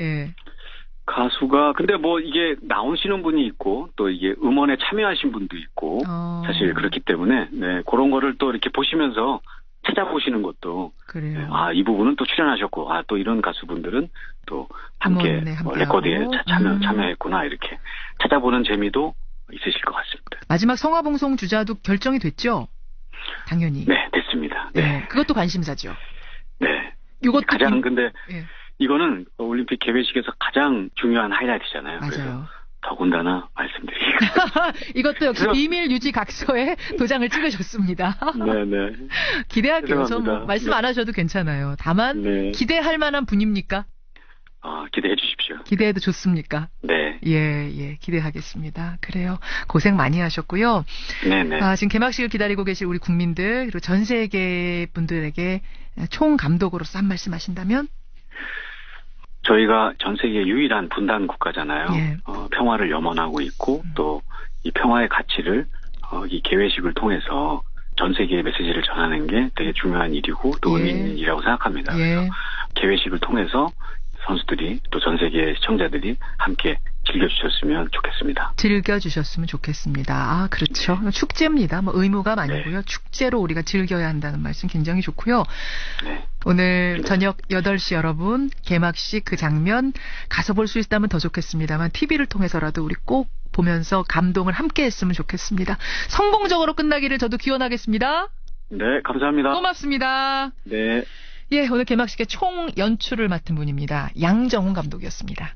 가수가 근데 뭐 이게 나오시는 분이 있고 또 이게 음원에 참여하신 분도 있고 사실 그렇기 때문에 그런 거를 또 이렇게 보시면서 찾아보시는 것도 그래요. 이 부분은 또 출연하셨고 또 이런 가수분들은 또 함께 레코드에 참여했구나 이렇게 찾아보는 재미도 있으실 것 같습니다. 마지막 성화봉송 주자도 결정이 됐죠? 당연히. 네, 됐습니다. 네. 그것도 관심사죠. 네. 이것도 가장 근데 이거는 올림픽 개회식에서 가장 중요한 하이라이트잖아요. 맞아요. 그래서 더군다나 말씀드리겠습니다. 이것도 역시 비밀 유지 각서에 도장을 찍으셨습니다. 네네. 기대할게요. 저 뭐 말씀 안 하셔도 괜찮아요. 다만 기대할 만한 분입니까? 기대해 주십시오. 기대해도 좋습니까? 네. 예, 기대하겠습니다. 그래요. 고생 많이 하셨고요. 네네. 지금 개막식을 기다리고 계실 우리 국민들 그리고 전 세계 분들에게 총 감독으로서 한 말씀 하신다면? 저희가 전 세계 유일한 분단 국가잖아요. 평화를 염원하고 있고 또 이 평화의 가치를 이 개회식을 통해서 전 세계에 메시지를 전하는 게 되게 중요한 일이고 또 의미 있는 일이라고 생각합니다. 그래서 개회식을 통해서 선수들이 또 전 세계 시청자들이 함께 즐겨주셨으면 좋겠습니다. 즐겨주셨으면 좋겠습니다. 그렇죠. 축제입니다. 뭐 의무가 아니고요. 축제로 우리가 즐겨야 한다는 말씀 굉장히 좋고요. 오늘 저녁 8시 여러분 개막식 그 장면 가서 볼 수 있다면 더 좋겠습니다만 TV를 통해서라도 우리 꼭 보면서 감동을 함께 했으면 좋겠습니다. 성공적으로 끝나기를 저도 기원하겠습니다. 네, 감사합니다. 고맙습니다. 네. 오늘 개막식의 총 연출을 맡은 분입니다. 양정훈 감독이었습니다.